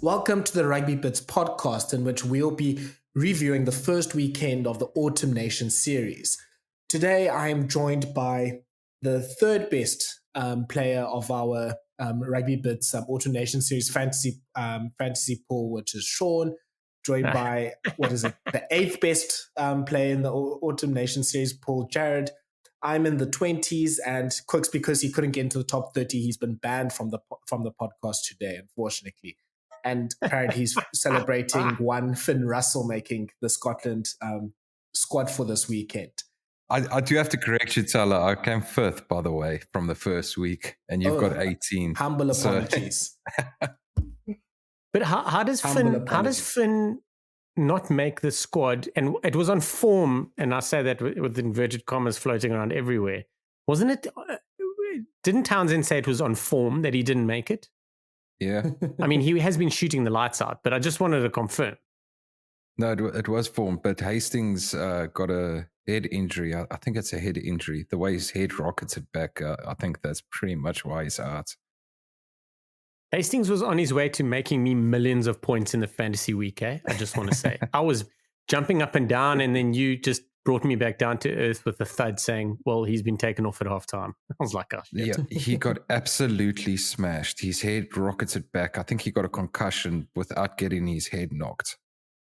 Welcome to the Rugby Bits podcast, in which we'll be reviewing the first weekend of the Autumn Nation series. Today, I am joined by the third best player of our Rugby Bits Autumn Nation series fantasy pool, which is Shaun, joined by, the eighth best player in the Autumn Nation series pool, Jared. I'm in the 20s, and Quicks, because he couldn't get into the top 30, he's been banned from the podcast today, unfortunately. And apparently he's celebrating one Finn Russell making the Scotland squad for this weekend. I do have to correct you, Thala. I came fifth, by the way, from the first week, and you've got 18. Humble apologies. But how does Finn not make the squad? And it was on form, and I say that with inverted commas floating around everywhere. Wasn't it? Didn't Townsend say it was on form that he didn't make it? Yeah. I mean, he has been shooting the lights out, but I just wanted to confirm. No, it was formed, but Hastings got a head injury. I think it's a head injury. The way his head rocketed back, I think that's pretty much why he's out. Hastings was on his way to making me millions of points in the fantasy week, I just want to say. I was jumping up and down, and then you just brought me back down to earth with a thud saying, well, he's been taken off at halftime. I was like, oh, shit. Yeah, he got absolutely smashed. His head rocketed back. I think he got a concussion without getting his head knocked.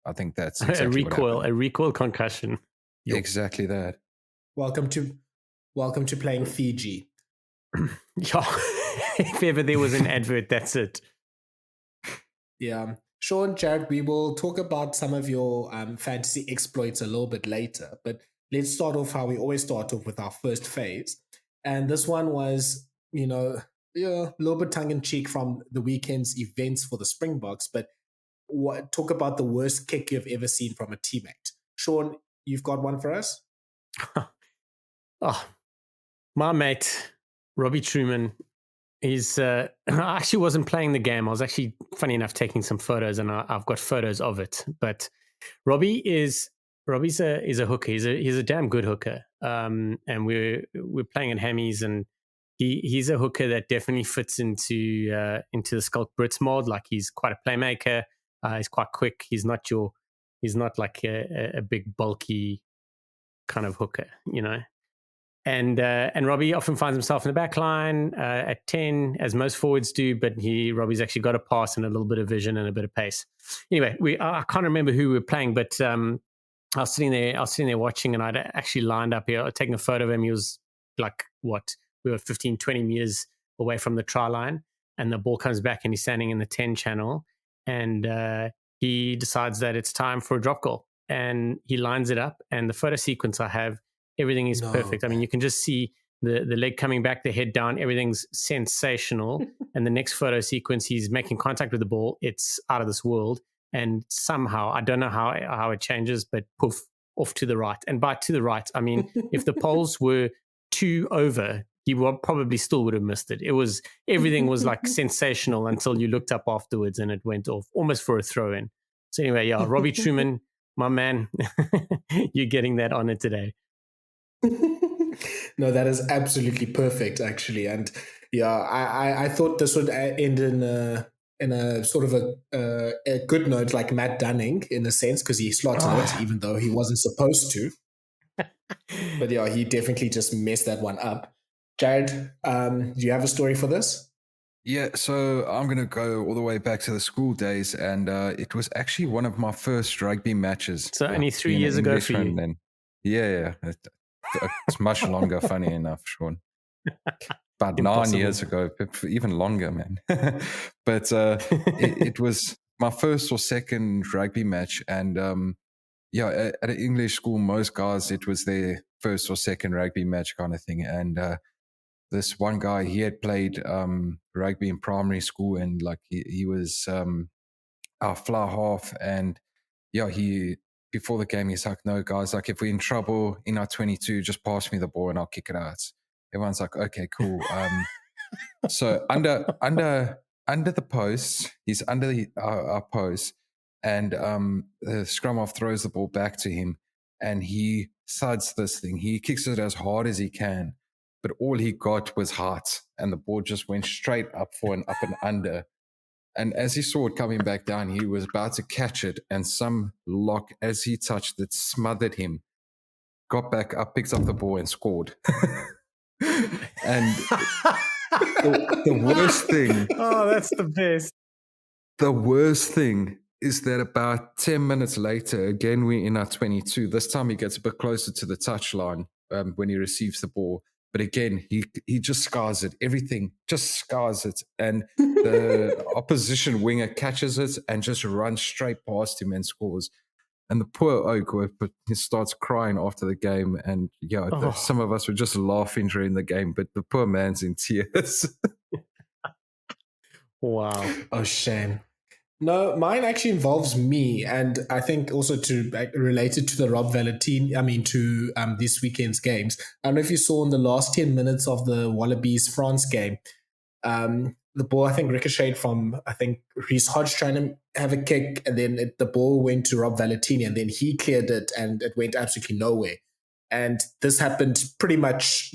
I think that's exactly a recoil concussion. Yep. Exactly that. Welcome to playing Fiji. Yeah, if ever there was an advert, that's it. Yeah. Shaun, Jared, we will talk about some of your fantasy exploits a little bit later, but let's start off how we always start off with our first phase. And this one was, a little bit tongue-in-cheek from the weekend's events for the Springboks, but talk about the worst kick you've ever seen from a teammate. Shaun, you've got one for us? My mate, Robbie Truman, I actually wasn't playing the game. I was actually, funny enough, taking some photos, and I've got photos of it. But Robbie's a hooker. He's a damn good hooker. And we're playing at Hammies, and he's a hooker that definitely fits into the Skulk Brits mold. Like, he's quite a playmaker. He's quite quick. He's not like a big bulky kind of hooker, And Robbie often finds himself in the back line at 10, as most forwards do, but Robbie's actually got a pass and a little bit of vision and a bit of pace. Anyway, I can't remember who we were playing, but I was sitting there watching, and I'd actually lined up here, taking a photo of him. He was like, we were 15, 20 meters away from the try line, and the ball comes back, and he's standing in the 10 channel, and he decides that it's time for a drop goal, and he lines it up, and the photo sequence I have, everything is perfect. I mean, you can just see the leg coming back, the head down. Everything's sensational. And the next photo sequence, he's making contact with the ball. It's out of this world. And somehow, I don't know how it changes, but poof, off to the right. And by to the right, I mean, if the poles were 2 over, he probably still would have missed it. Everything was like sensational until you looked up afterwards and it went off almost for a throw in. So anyway, yeah, Robbie Truman, my man, you're getting that honor today. No, that is absolutely perfect, actually. And yeah, I thought this would end in a sort of a good note, like Matt Dunning, in a sense, because he slotted it, even though he wasn't supposed to. But yeah, he definitely just messed that one up. Jared, do you have a story for this? Yeah, so I'm going to go all the way back to the school days, and it was actually one of my first rugby matches. So only 3 years ago for you? Then. Yeah. It's much longer, funny enough, Shaun. About 9 years ago, even longer, man. But it was my first or second rugby match. And at an English school, most guys, it was their first or second rugby match kind of thing. And this one guy, he had played rugby in primary school, and like he was our fly half. And before the game, he's like, no, guys, like if we're in trouble in our 22, just pass me the ball and I'll kick it out. Everyone's like, okay, cool. So under the post, he's under our post, and the scrum half throws the ball back to him, and he thuds this thing. He kicks it as hard as he can, but all he got was height, and the ball just went straight up for an up and under. And as he saw it coming back down, he was about to catch it, and some lock, as he touched it, smothered him. Got back up, picked up the ball, and scored. And the worst thing... Oh, that's the best. The worst thing is that about 10 minutes later, again, we're in our 22. This time he gets a bit closer to the touchline when he receives the ball. But again, he just scars it. Everything just scars it. And the opposition winger catches it and just runs straight past him and scores. And the poor Oak, he starts crying after the game. And some of us were just laughing during the game, but the poor man's in tears. Wow. Oh, shame. No, mine actually involves me, and I think also related to the Rob Valentine, to this weekend's games. I don't know if you saw in the last 10 minutes of the Wallabies France game, the ball, I think, ricocheted from, Reece Hodge trying to have a kick, and then the ball went to Rob Valentine, and then he cleared it, and it went absolutely nowhere. And this happened pretty much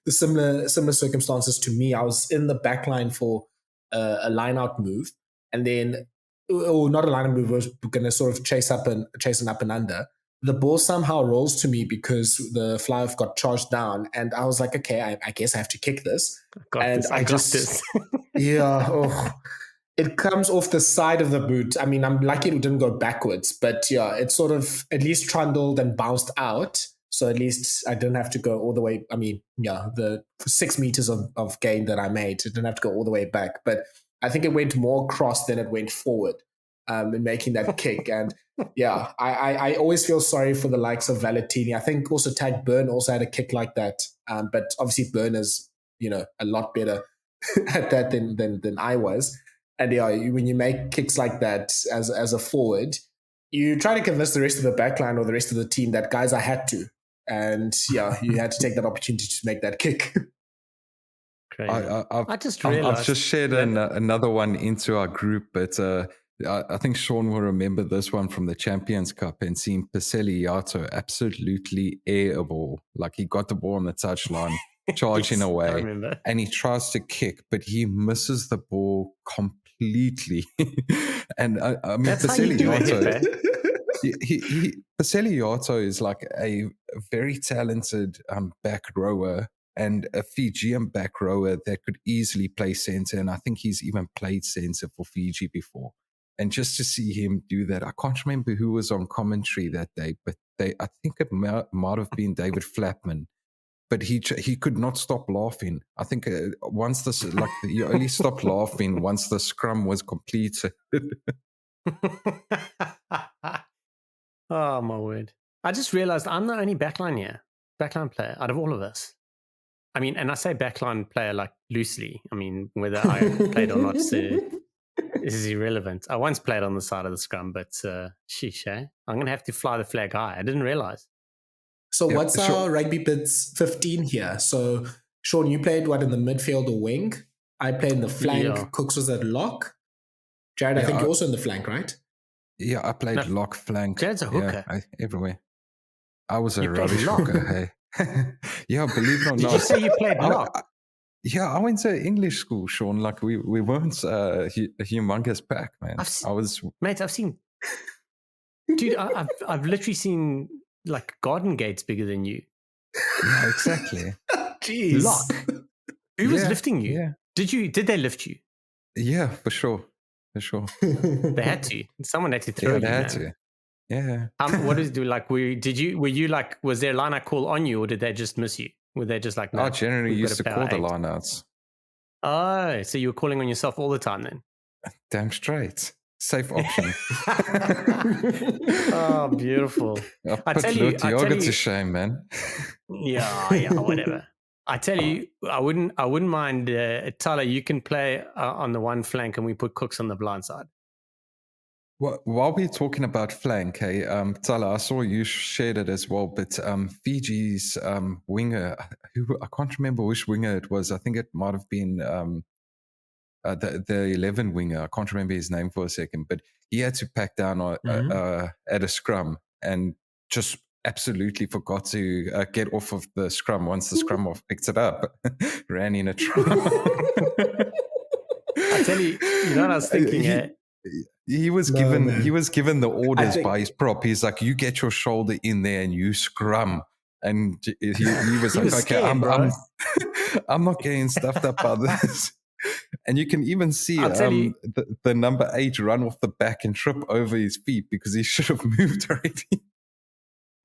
the similar circumstances to me. I was in the back line for a line-out move, and then... or not a line move, was going to sort of chase an up and under. The ball somehow rolls to me because the Flier got charged down, and I was like, okay, I guess I have to kick this. I got this. It comes off the side of the boot. I mean, I'm lucky it didn't go backwards, but it sort of at least trundled and bounced out. So at least I didn't have to go all the way. I mean, the 6 meters of gain that I made, I didn't have to go all the way back, but I think it went more across than it went forward in making that kick. And I always feel sorry for the likes of Valentini. I think also Tag Byrne also had a kick like that. But obviously Byrne is, a lot better at that than I was. And when you make kicks like that as a forward, you try to convince the rest of the backline or the rest of the team that, guys, I had to. And you had to take that opportunity to make that kick. I've just realized. I've just shared another one into our group, but I think Shaun will remember this one from the Champions Cup and seeing Paseli Yato absolutely air a ball. Like he got the ball on the touchline, charging away, and he tries to kick, but he misses the ball completely. And I mean, Paseli Yato. Paseli Yato is like a very talented back rower, and a Fijian back rower that could easily play center. And I think he's even played center for Fiji before. And just to see him do that, I can't remember who was on commentary that day, but I think it might have been David Flatman. But he could not stop laughing. I think once you only stopped laughing once the scrum was completed. Oh, my word. I just realized I'm the only backline player out of all of us. I mean, and I say backline player like loosely. I mean, whether I played or not this is irrelevant. I once played on the side of the scrum, but sheesh, I'm going to have to fly the flag high. I didn't realize. So what's our Rugby Bits 15 here? So, Shaun, you played in the midfield or wing? I played in the flank. Yeah. Cooks was at lock. Jared, I think you're also in the flank, right? Yeah, I played lock, flank. Jared's a hooker. Yeah, everywhere. I was a rubbish hooker, hey. Yeah, believe it or not. Did you say you played lock? I went to English school, Shaun. Like we weren't a humongous pack, man. I've seen. Dude, I've literally seen like garden gates bigger than you. Yeah, exactly. Jeez. Lock. Who was lifting you? Yeah. Did they lift you? Yeah, for sure. They had to. Someone had to throw you. They had to. Yeah. What did you like? Were you like? Was there a line-out call on you, or did they just miss you? Were they just like? No, I generally used to call the line-outs. Oh, so you were calling on yourself all the time then? Damn straight. Safe option. Oh, beautiful. I tell you, to shame, man. Yeah, whatever. I tell you, I wouldn't mind. Thala, you can play on the one flank, and we put Cooks on the blind side. Well, while we're talking about flank, hey, Thala, I saw you shared it as well, but Fiji's winger, I can't remember which winger it was. I think it might have been the 11 winger. I can't remember his name for a second, but he had to pack down at a scrum and just absolutely forgot to get off of the scrum once the scrum off picked it up. Ran in a trap. I tell you, you know what I was thinking? He was given the orders by his prop. He's like, you get your shoulder in there and you scrum. And he was like, okay, scared, I'm not getting stuffed up by this. And you can even see the number 8 run off the back and trip over his feet because he should have moved already.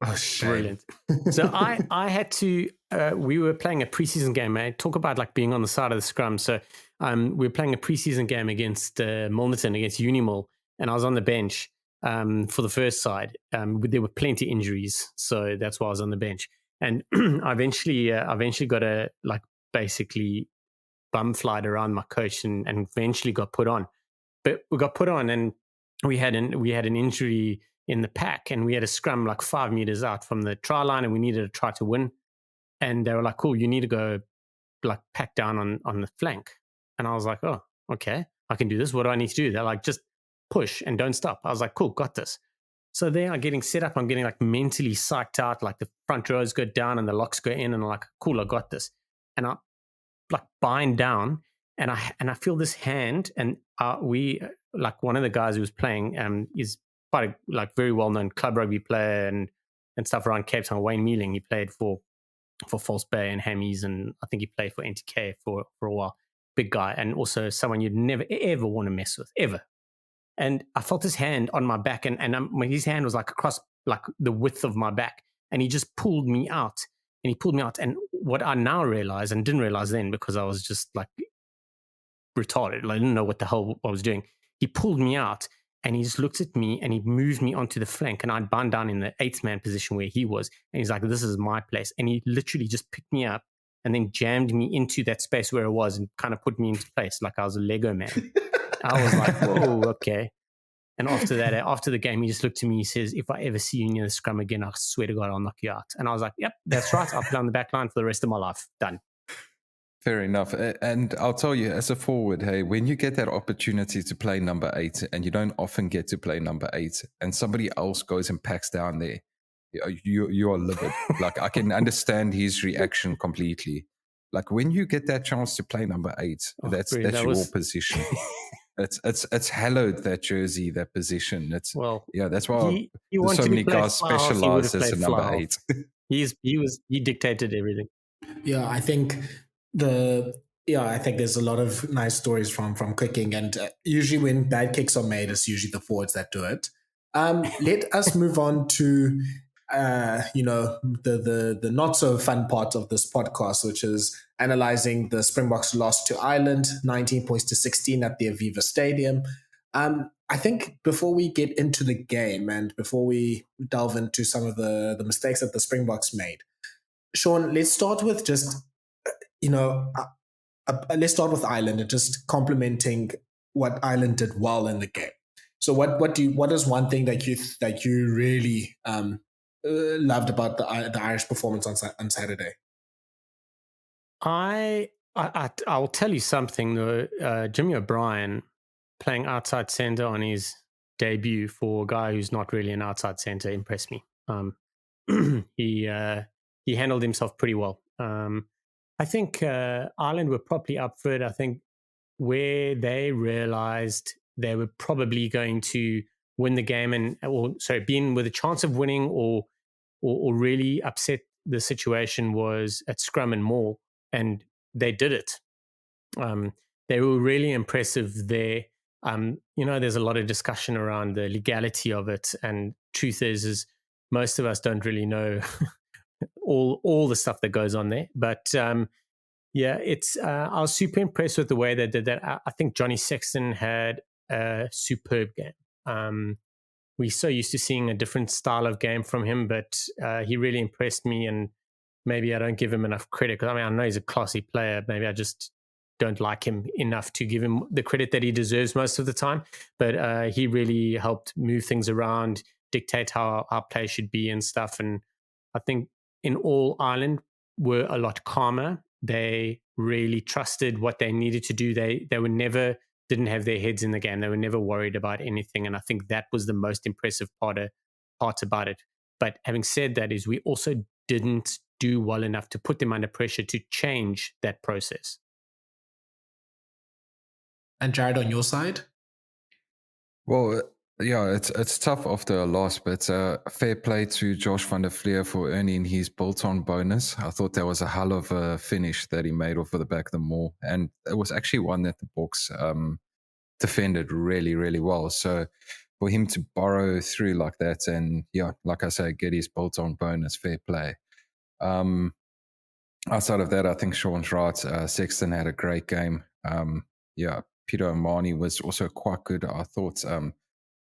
Oh, shame. Brilliant. So I had to, we were playing a preseason game. I talk about like being on the side of the scrum. So we were playing a preseason game against Milnerton, against Unimil, and I was on the bench for the first side. There were plenty of injuries, so that's why I was on the bench. And I eventually got a basically bum flied around my coach and eventually got put on. But we got put on and we had an injury in the pack, and we had a scrum like 5 meters out from the try line, and we needed to try to win. And they were like, cool, you need to go like pack down on the flank. And I was like, oh, okay, I can do this. What do I need to do? They're like, just push and don't stop. I was like, cool, got this. So they are getting set up. I'm getting like mentally psyched out. Like the front rows go down and the locks go in, and I'm like, cool, I got this. And I like bind down, and I feel this hand, and we like one of the guys who was playing is quite a like very well known club rugby player and stuff around Cape Town. Wayne Mealing, he played for False Bay and Hammies, and I think he played for NTK for a while. Big guy, and also someone you'd never ever want to mess with ever. And I felt his hand on my back, and his hand was like across like the width of my back, and he just pulled me out. And what I now realize, and didn't realize then because I was just like retarded, I didn't know what the hell I was doing. He pulled me out, and he just looked at me, and he moved me onto the flank, and I'd bound down in the 8th man position where he was, and he's like, this is my place. And he literally just picked me up and then jammed me into that space where I was and kind of put me into place like I was a Lego man. I was like, whoa, okay. And after that, after the game, he just looked at me, he says, if I ever see you near the scrum again, I swear to God, I'll knock you out. And I was like, yep, that's right. I'll play on the back line for the rest of my life. Done. Fair enough. And I'll tell you, as a forward, hey, when you get that opportunity to play number 8, and you don't often get to play number 8, and somebody else goes and packs down there, you are livid. Like, I can understand his reaction completely. Like, when you get that chance to play number 8, that's your position. It's hallowed, that jersey, that position. That's why there's so many guys specialize as a number 8. He dictated everything. Yeah, I think there's a lot of nice stories from kicking, and usually when bad kicks are made, it's usually the forwards that do it. Let us move on to the not so fun part of this podcast, which is analyzing the Springboks loss to Ireland, 19 points to 16 at the Aviva Stadium. I think before we get into the game and before we delve into some of the mistakes that the Springboks made, Shaun, let's start with just let's start with Ireland and just complimenting what Ireland did well in the game. So what is one thing that you really loved about the Irish performance on Saturday? I'll tell you something though. Jimmy O'Brien playing outside centre on his debut for a guy who's not really an outside centre impressed me. He handled himself pretty well. I think Ireland were properly up for it. I think where they realised they were probably going to win the game being with a chance of winning or really upset the situation was at scrum and maul, and they did it. They were really impressive there. There's a lot of discussion around the legality of it, and truth is most of us don't really know all the stuff that goes on there. But I was super impressed with the way they did that. I think Johnny Sexton had a superb game. We're so used to seeing a different style of game from him, but he really impressed me, and maybe I don't give him enough credit because I know he's a classy player. Maybe I just don't like him enough to give him the credit that he deserves most of the time. But he really helped move things around, dictate how our play should be and stuff. And I think in all, Ireland were a lot calmer. They really trusted what they needed to do. They didn't have their heads in the game. They were never worried about anything. And I think that was the most impressive part about it. But having said that, we also didn't do well enough to put them under pressure to change that process. And Jared, on your side? Well, yeah, it's tough after a loss, but fair play to Josh van der Flier for earning his biltong bonus. I thought that was a hell of a finish that he made off of the back of the maul, and it was actually one that the Boks defended really, really well. So for him to borrow through like that, and yeah, like I say, get his biltong bonus, fair play. Outside of that, I think Shaun's right. Sexton had a great game. Peter Manie was also quite good. I thought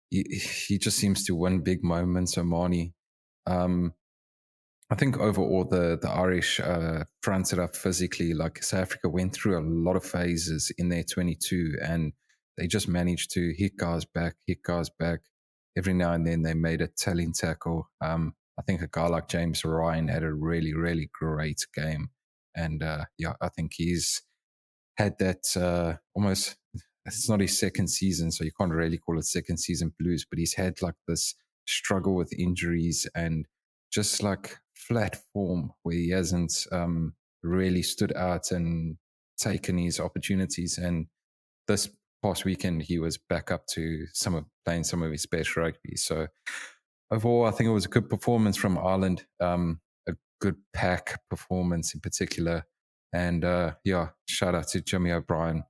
he just seems to win big moments, Manie. I think overall the Irish fronted up physically. Like South Africa went through a lot of phases in their 22, and they just managed to hit guys back. Every now and then they made a telling tackle. I think a guy like James Ryan had a really, really great game. And I think he's had that almost, it's not his second season, so you can't really call it second season blues, but he's had like this struggle with injuries and just like flat form where he hasn't really stood out and taken his opportunities. And this past weekend, he was back up to playing some of his best rugby. So overall, I think it was a good performance from Ireland, a good pack performance in particular. And shout out to Jimmy O'Brien.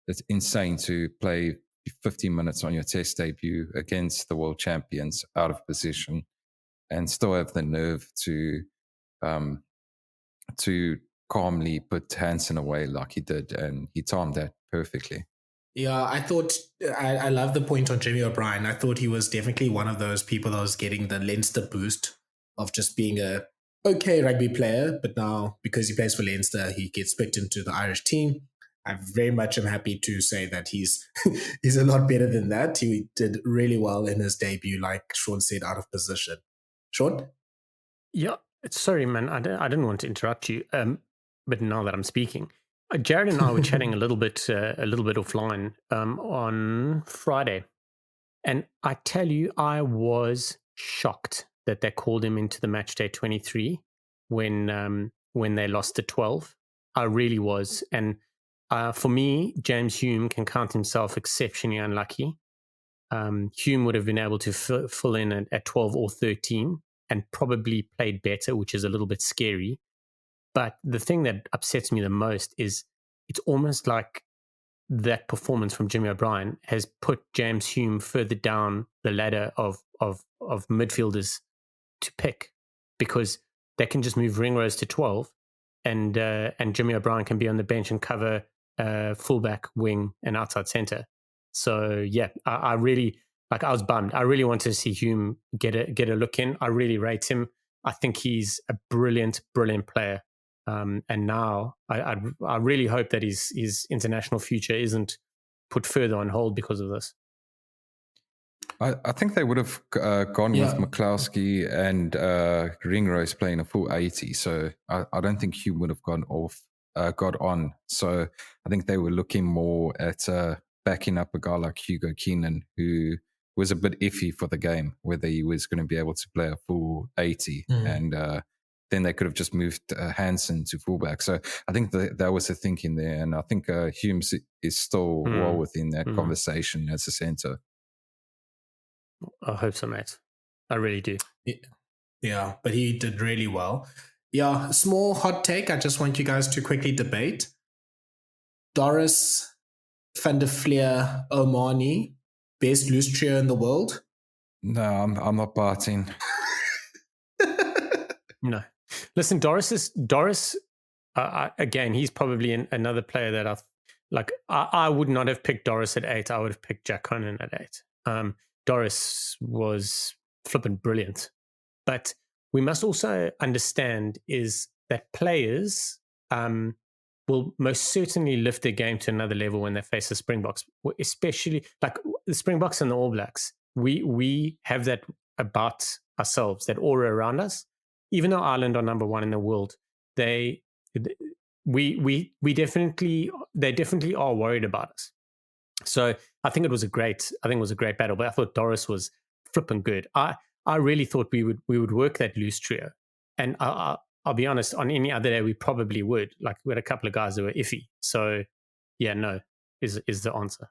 It's insane to play 15 minutes on your test debut against the world champions out of position and still have the nerve to calmly put Hansen away like he did. And he timed that perfectly. Yeah, I thought I love the point on Jimmy O'Brien. I thought he was definitely one of those people that was getting the Leinster boost of just being a okay rugby player, but now because he plays for Leinster, he gets picked into the Irish team. I very much am happy to say that he's a lot better than that. He did really well in his debut, like Shaun said, out of position. Shaun? Yeah, sorry, man. I didn't want to interrupt you, but now that I'm speaking. Jared and I were chatting a little bit offline on Friday, and I tell you, I was shocked that they called him into the match day 23 when they lost to 12. I really was, and for me, James Hume can count himself exceptionally unlucky. Hume would have been able to fill in at 12 or 13 and probably played better, which is a little bit scary. But the thing that upsets me the most is it's almost like that performance from Jimmy O'Brien has put James Hume further down the ladder of midfielders to pick, because they can just move Ringrose to 12 and Jimmy O'Brien can be on the bench and cover fullback, wing and outside centre. So yeah, I really, like, I was bummed. I really wanted to see Hume get a look in. I really rate him. I think he's a brilliant player. And now I really hope that his international future isn't put further on hold because of this. I think they would have gone with McCloskey and Ringrose playing a full 80. So I don't think Hume would have got on. So I think they were looking more at backing up a guy like Hugo Keenan, who was a bit iffy for the game, whether he was going to be able to play a full 80. And then they could have just moved Hansen to fullback. So I think that was the thinking there. And I think Hume is still well within that conversation as a centre. I hope so, mate. I really do. Yeah, but he did really well. Yeah, small hot take. I just want you guys to quickly debate. Doris, Van der Flier, Omani, best loose trio in the world? No, I'm not parting. No. Listen, Doris, again, he's probably another player that I would not have picked Doris at 8. I would have picked Jack Conan at 8. Doris was flippant brilliant. But we must also understand is that players will most certainly lift their game to another level when they face the Springboks, especially like the Springboks and the All Blacks. We have that about ourselves, that aura around us. Even though Ireland are number 1 in the world, they definitely are worried about us. So I think it was a great battle. But I thought Doris was flipping good. I really thought we would work that loose trio, and I'll be honest, on any other day we probably would. Like, we had a couple of guys that were iffy. So yeah, no, is the answer.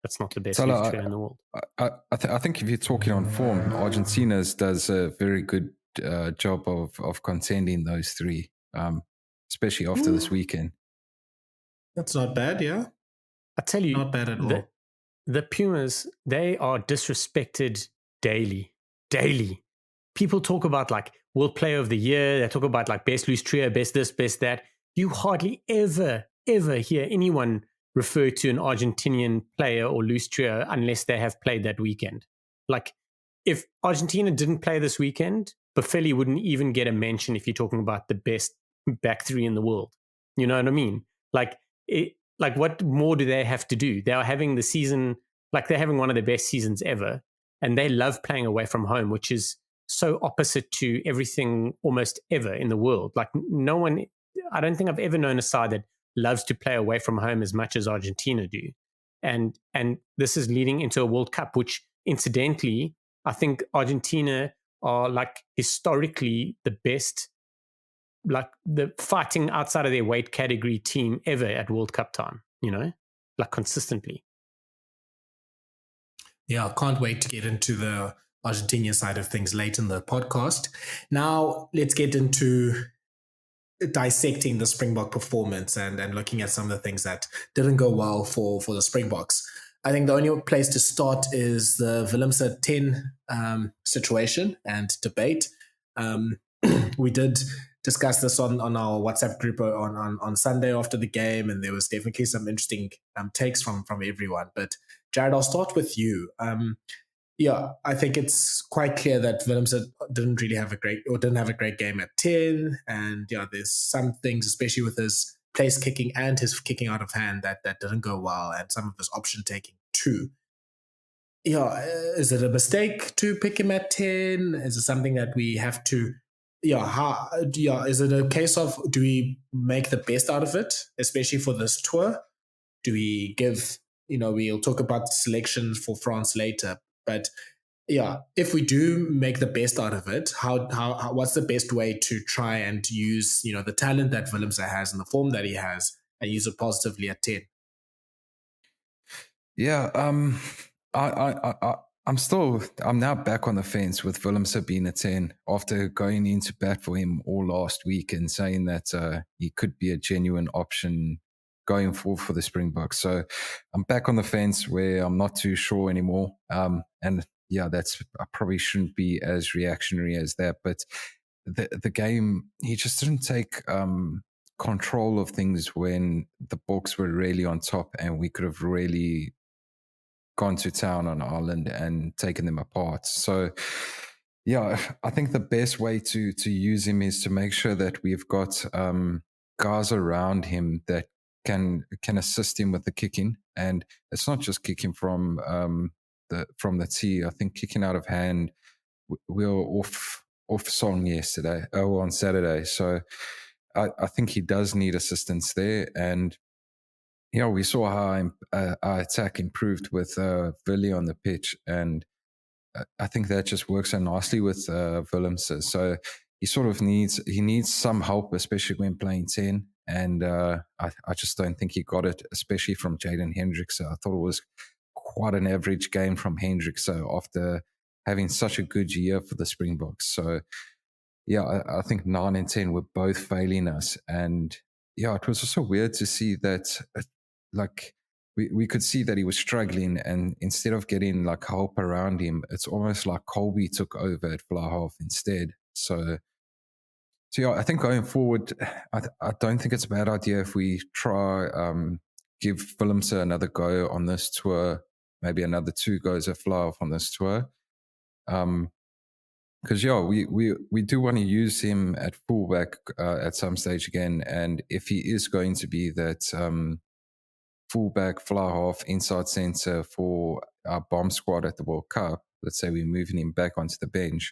That's not the best So, loose trio in the world. I think if you're talking on form, Argentina does a very good job of contending those three, especially after this weekend. That's not bad, yeah. I tell you, Not bad at all. The Pumas, they are disrespected daily. People talk about like World Player of the Year. They talk about like best loose trio, best this, best that. You hardly ever hear anyone refer to an Argentinian player or loose trio unless they have played that weekend. Like if Argentina didn't play this weekend, Buffelli wouldn't even get a mention if you're talking about the best back three in the world. You know what I mean? Like what more do they have to do? They are having the season, like they're having one of the best seasons ever, and they love playing away from home, which is so opposite to everything almost ever in the world. Like no one, I don't think I've ever known a side that loves to play away from home as much as Argentina do. And this is leading into a World Cup, which incidentally, I think Argentina are like historically the best, like the fighting outside of their weight category team ever at World Cup time, you know, like consistently. Yeah, I can't wait to get into the Argentina side of things late in the podcast. Now, let's get into dissecting the Springbok performance and looking at some of the things that didn't go well for the Springboks. I think the only place to start is the Willemse 10 situation and debate. We did discuss this on our WhatsApp group on Sunday after the game, and there was definitely some interesting takes from everyone. But Jared, I'll start with you. Yeah, I think it's quite clear that Willemse didn't have a great game at 10. And yeah, there's some things, especially with his place kicking and his kicking out of hand that didn't go well, and some of his option taking too. Yeah, is it a mistake to pick him at 10? Is it something that we have to, is it a case of, do we make the best out of it, especially for this tour? Do we give, we'll talk about selections for France later, but yeah, if we do make the best out of it, how what's the best way to try and use, the talent that Willemse has and the form that he has and use it positively at 10? Yeah, I'm now back on the fence with Willemse being a 10 after going into bat for him all last week and saying that he could be a genuine option going forward for the Springboks. So I'm back on the fence where I'm not too sure anymore. And yeah, I probably shouldn't be as reactionary as that, but the game, he just didn't take control of things when the Boks were really on top and we could have really gone to town on Ireland and taken them apart. So yeah, I think the best way to use him is to make sure that we've got guys around him that can assist him with the kicking. And it's not just kicking from the tee. I think kicking out of hand, we were off song on Saturday. So I think he does need assistance there. And we saw how our attack improved with Willie on the pitch, and I think that just works so nicely with Willemse. So he sort of needs some help, especially when playing 10. And I just don't think he got it, especially from Jaden Hendricks. I thought it was quite an average game from Hendricks after having such a good year for the Springboks. So yeah, I think 9 and 10 were both failing us. And yeah, it was also weird to see that like we could see that he was struggling, and instead of getting like help around him, it's almost like Colby took over at fly half instead. So yeah, I think going forward, I don't think it's a bad idea if we try give Willemse another go on this tour, maybe another 2 goes at fly half on this tour. Because we do want to use him at fullback at some stage again, and if he is going to be that fullback, fly half, inside centre for our bomb squad at the World Cup, let's say we're moving him back onto the bench,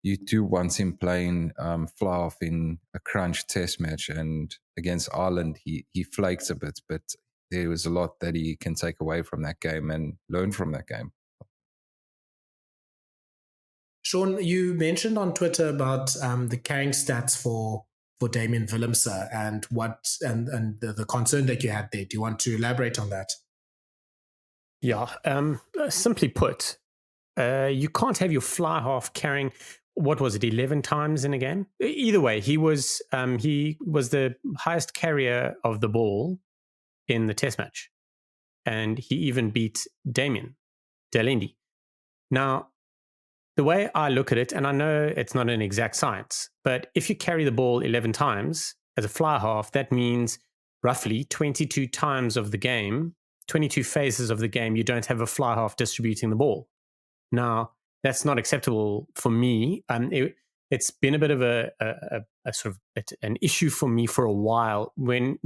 you do want him playing fly half in a crunch test match. And against Ireland, he flaked a bit, but there was a lot that he can take away from that game and learn from that game. Shaun, you mentioned on Twitter about the carrying stats for for Damian Willemse and the concern that you had there. Do you want to elaborate on that? Yeah. Simply put, you can't have your fly half carrying, what was it, 11 times in a game? Either way, he was the highest carrier of the ball in the test match. And he even beat Damian Willemse. Now, the way I look at it, and I know it's not an exact science, but if you carry the ball 11 times as a fly half, that means roughly 22 times of the game, 22 phases of the game, you don't have a fly half distributing the ball. Now, that's not acceptable for me. It's been a bit of a sort of an issue for me for a while. When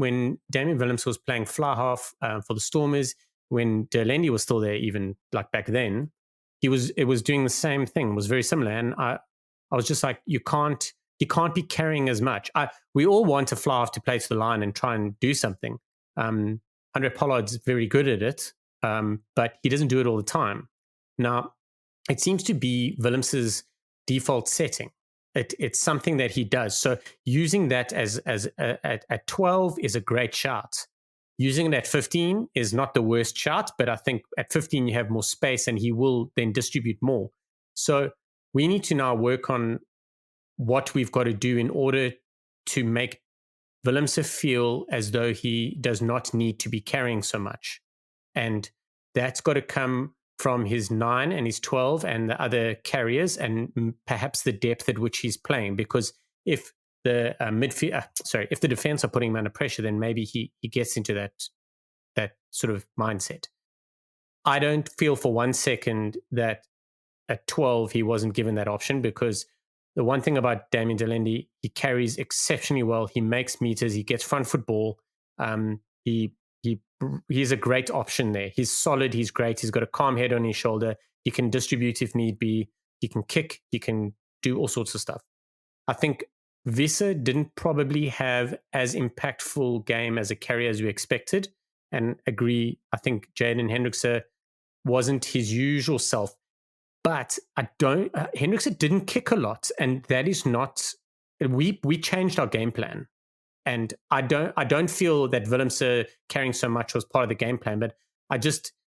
Damian Willemse was playing fly half for the Stormers, when Willemse was still there, even like back then, it was doing the same thing. It was very similar, and I was just like, you can't be carrying as much. We all want a fly half to play to the line and try and do something. Andre Pollard's very good at it, but he doesn't do it all the time. Now, it seems to be Willemse's default setting. It's something that he does. So using that at 12 is a great shot. Using it at 15 is not the worst shot, but I think at 15 you have more space and he will then distribute more. So we need to now work on what we've got to do in order to make Willemse feel as though he does not need to be carrying so much. And that's got to come from his 9 and his 12 and the other carriers and perhaps the depth at which he's playing. Because if the if the defense are putting him under pressure, then maybe he gets into that sort of mindset. I don't feel for 1 second that at 12 he wasn't given that option, because the one thing about Damian Willemse, he carries exceptionally well. He makes meters. He gets front foot ball. He's a great option there. He's solid. He's great. He's got a calm head on his shoulder. He can distribute if need be. He can kick. He can do all sorts of stuff. I think Visser didn't probably have as impactful game as a carrier as we expected, and agree. I think Jaden Hendrikse wasn't his usual self, but Hendrikse didn't kick a lot, and that is not. We changed our game plan. And I don't feel that Willemse carrying so much was part of the game plan, but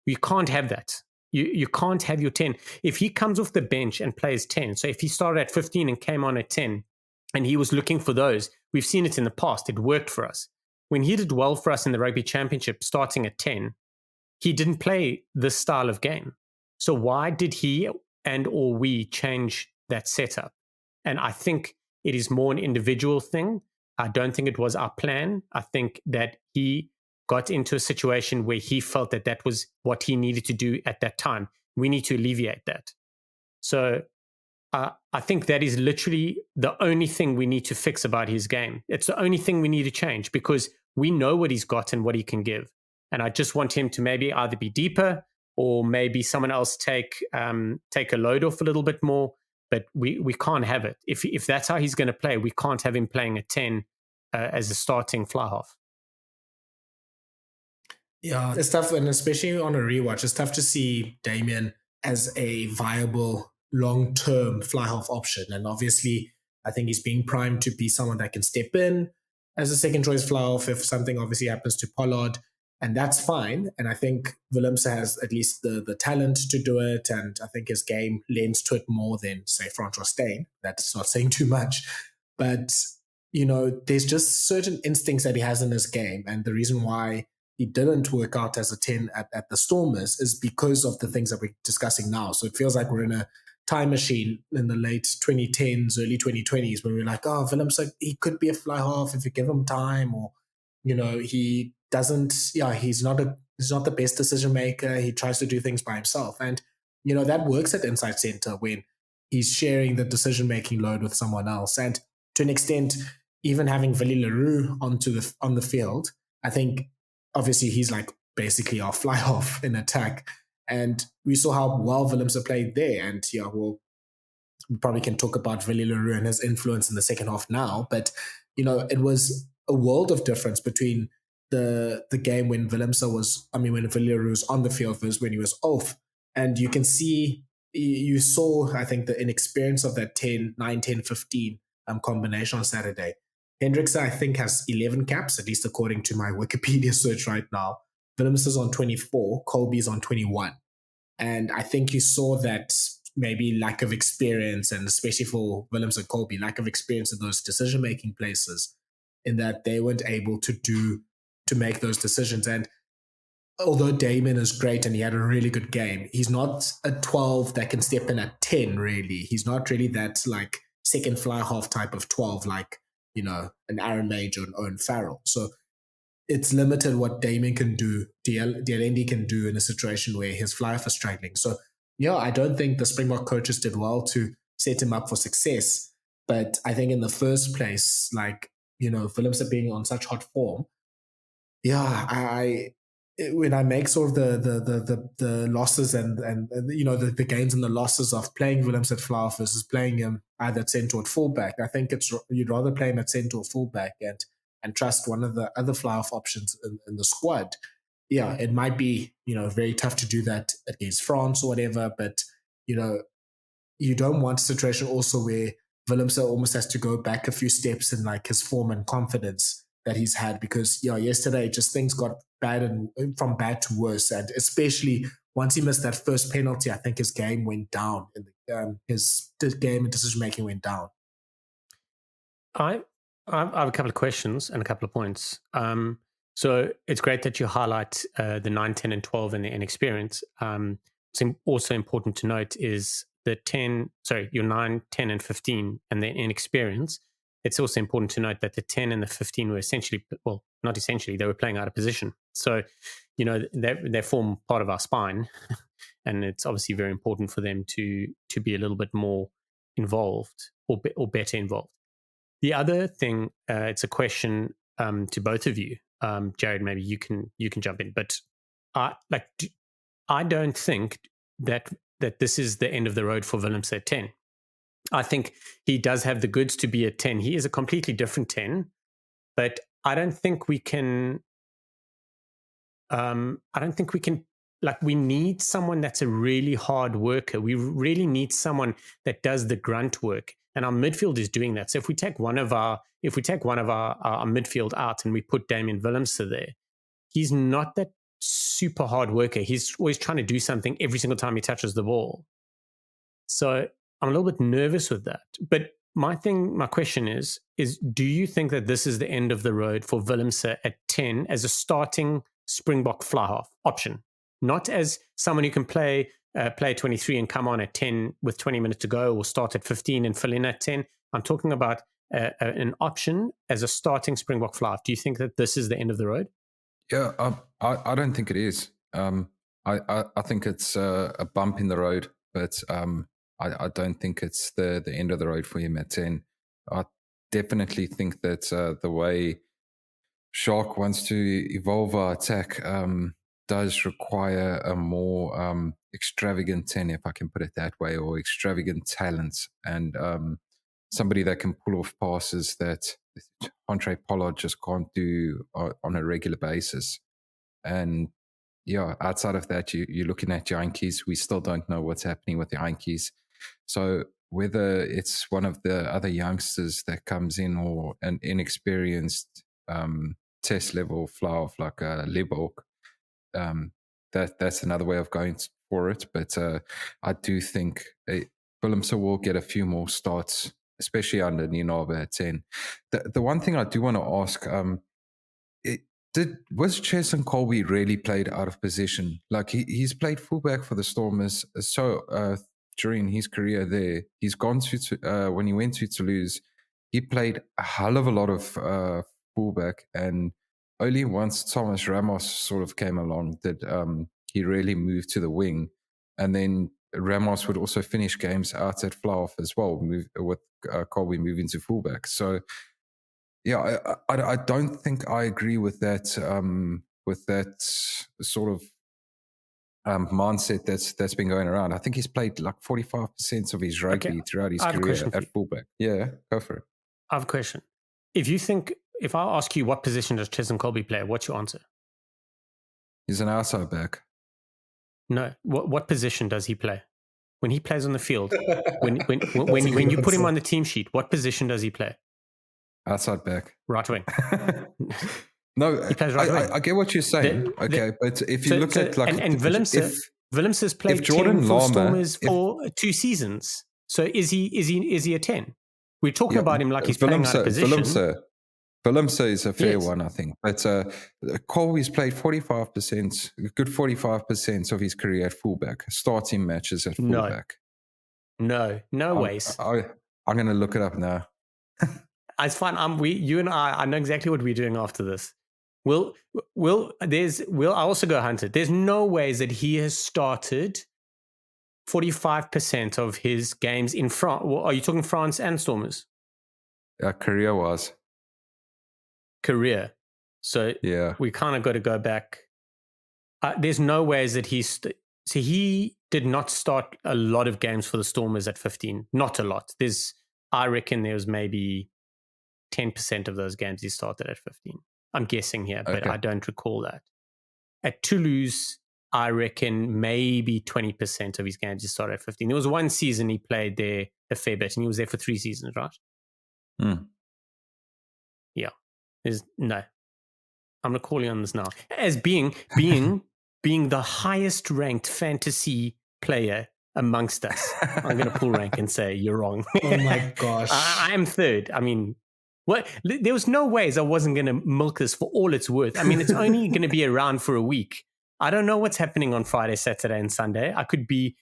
you can't have that. You can't have your 10. If he comes off the bench and plays 10, so if he started at 15 and came on at 10, and he was looking for those, we've seen it in the past. It worked for us. When he did well for us in the Rugby Championship, starting at 10, he didn't play this style of game. So why did he or we change that setup? And I think it is more an individual thing. I don't think it was our plan. I think that he got into a situation where he felt that was what he needed to do at that time. We need to alleviate that. So I think that is literally the only thing we need to fix about his game. It's the only thing we need to change, because we know what he's got and what he can give. And I just want him to maybe either be deeper, or maybe someone else take a load off a little bit more. But we can't have it. If that's how he's going to play, we can't have him playing at 10 as a starting fly half. Yeah, it's tough, and especially on a rewatch, it's tough to see Damian as a viable long-term fly half option. And obviously, I think he's being primed to be someone that can step in as a second choice fly half if something obviously happens to Pollard. And that's fine. And I think Willemse has at least the talent to do it. And I think his game lends to it more than, say, Francois Steyn. That's not saying too much. But, there's just certain instincts that he has in his game. And the reason why he didn't work out as a 10 at the Stormers is because of the things that we're discussing now. So it feels like we're in a time machine in the late 2010s, early 2020s, when we're like, oh, Willemse, he could be a fly half if you give him time, or, he doesn't, he's not the best decision maker. He tries to do things by himself. And, that works at inside center when he's sharing the decision-making load with someone else. And to an extent, even having Willie Le Roux on the field, I think obviously he's like basically our fly half in attack. And we saw how well Willemse played there. And we probably can talk about Willie Le Roux and his influence in the second half now. But, it was a world of difference between the game when when Willie Le Roux was on the field versus when he was off. And you can see, you saw, I think, the inexperience of that 9, 10, 15 combination on Saturday. Hendrikse, I think, has 11 caps, at least according to my Wikipedia search right now. Willemse is on 24, Kolbe's on 21. And I think you saw that maybe lack of experience, and especially for Willemse and Kolbe, lack of experience in those decision-making places, in that they weren't able to make those decisions. And although Damian is great and he had a really good game, he's not a 12 that can step in at 10, really. He's not really that like second fly half type of 12, like, you know, an Aaron Mage or an Owen Farrell. So it's limited what Damian can do, DLND can do in a situation where his fly half is struggling. So, yeah, I don't think the Springbok coaches did well to set him up for success. But I think in the first place, like, you know, Willemse being on such hot form, yeah, when I make sort of the losses and you know the gains and the losses of playing Willemse at fly half versus playing him either at centre or at fullback, I think you'd rather play him at centre or fullback and trust one of the other fly half options in the squad. Yeah, it might be, you know, very tough to do that against France or whatever, but, you know, you don't want a situation also where Willemse almost has to go back a few steps in like his form and confidence that he's had, because yesterday just things got bad and from bad to worse, and especially once he missed that first penalty, I think his game went down. His game and decision making went down. I have a couple of questions and a couple of points. So it's great that you highlight the 9, 10, and 12 and the inexperience. It's also important to note is the your 9, 10, and 15 and the inexperience. It's also important to note that the 10 and the 15 were essentially, well, not essentially, they were playing out of position. So, you know, they form part of our spine, and it's obviously very important for them to be a little bit more involved or better involved. The other thing, it's a question to both of you. Jared, maybe you can jump in, but I don't think that this is the end of the road for Willemse at 10. I think he does have the goods to be a 10. He is a completely different 10, but I don't think we can. We need someone that's a really hard worker. We really need someone that does the grunt work, and our midfield is doing that. So if we take one of our midfield out and we put Damian Willemse there, he's not that super hard worker. He's always trying to do something every single time he touches the ball. So I'm a little bit nervous with that. But my question is do you think that this is the end of the road for Willemse at 10 as a starting Springbok fly half option? Not as someone who can play 23 and come on at 10 with 20 minutes to go, or start at 15 and fill in at 10. I'm talking about an option as a starting Springbok fly half. Do you think that this is the end of the road? Yeah, I don't think it is. I think it's a bump in the road, but I don't think it's the end of the road for him at 10. I definitely think that the way Shark wants to evolve our attack does require a more extravagant 10, if I can put it that way, or extravagant talent, and somebody that can pull off passes that Andre Pollard just can't do on a regular basis. And yeah, outside of that, you're looking at Yankees. We still don't know what's happening with the Yankees. So whether it's one of the other youngsters that comes in, or an inexperienced test level fly off like Libbok, that's another way of going for it. But I do think Willemse will get a few more starts, especially under Ninabe at 10. The one thing I do want to ask, was Chess and Kolbe really played out of position? Like he's played fullback for the Stormers, so during his career there, he's gone to when he went to Toulouse, he played a hell of a lot of fullback, and only once Thomas Ramos sort of came along did he really moved to the wing, and then Ramos would also finish games out at fly-off as well, with Kolbe moving to fullback. So yeah, I don't think I agree with that sort of mindset that's been going around. I think he's played like 45% of his rugby throughout his career at fullback. Yeah, go for it. I have a question. If I ask you what position does Chess and Kolbe play, what's your answer? He's an outside back. No. What position does he play? When he plays on the field, when you put him on the team sheet, what position does he play? Outside back. Right wing. No, He plays right wing. I get what you're saying. But if you look at like... And Willemse's played Jordan 10 for Lama, Stormers for 2 seasons. So is he a 10? We're talking about him like he's playing out of position. Willemse is a fair one, I think. But Colby's played 45%, a good 45% of his career at fullback, starting matches at fullback. No ways. I'm going to look it up now. It's fine. You and I know exactly what we're doing after this. I'll also go hunter. There's no ways that he has started 45% of his games in France. Are you talking France and Stormers? Career-wise. Career. So yeah, we kind of got to go back. There's no ways that he did not start a lot of games for the Stormers at 15. Not a lot. I reckon there was maybe 10% of those games he started at 15. I'm guessing here, but I don't recall that. At Toulouse, I reckon maybe 20% of his games he started at 15. There was one season he played there a fair bit, and he was there for 3 seasons, right? Yeah. No. I'm not calling on this now. As being the highest ranked fantasy player amongst us. I'm going to pull rank and say you're wrong. Oh my gosh. I am third. I mean, there was no ways I wasn't going to milk this for all it's worth. I mean, it's only going to be around for a week. I don't know what's happening on Friday, Saturday, and Sunday. I could be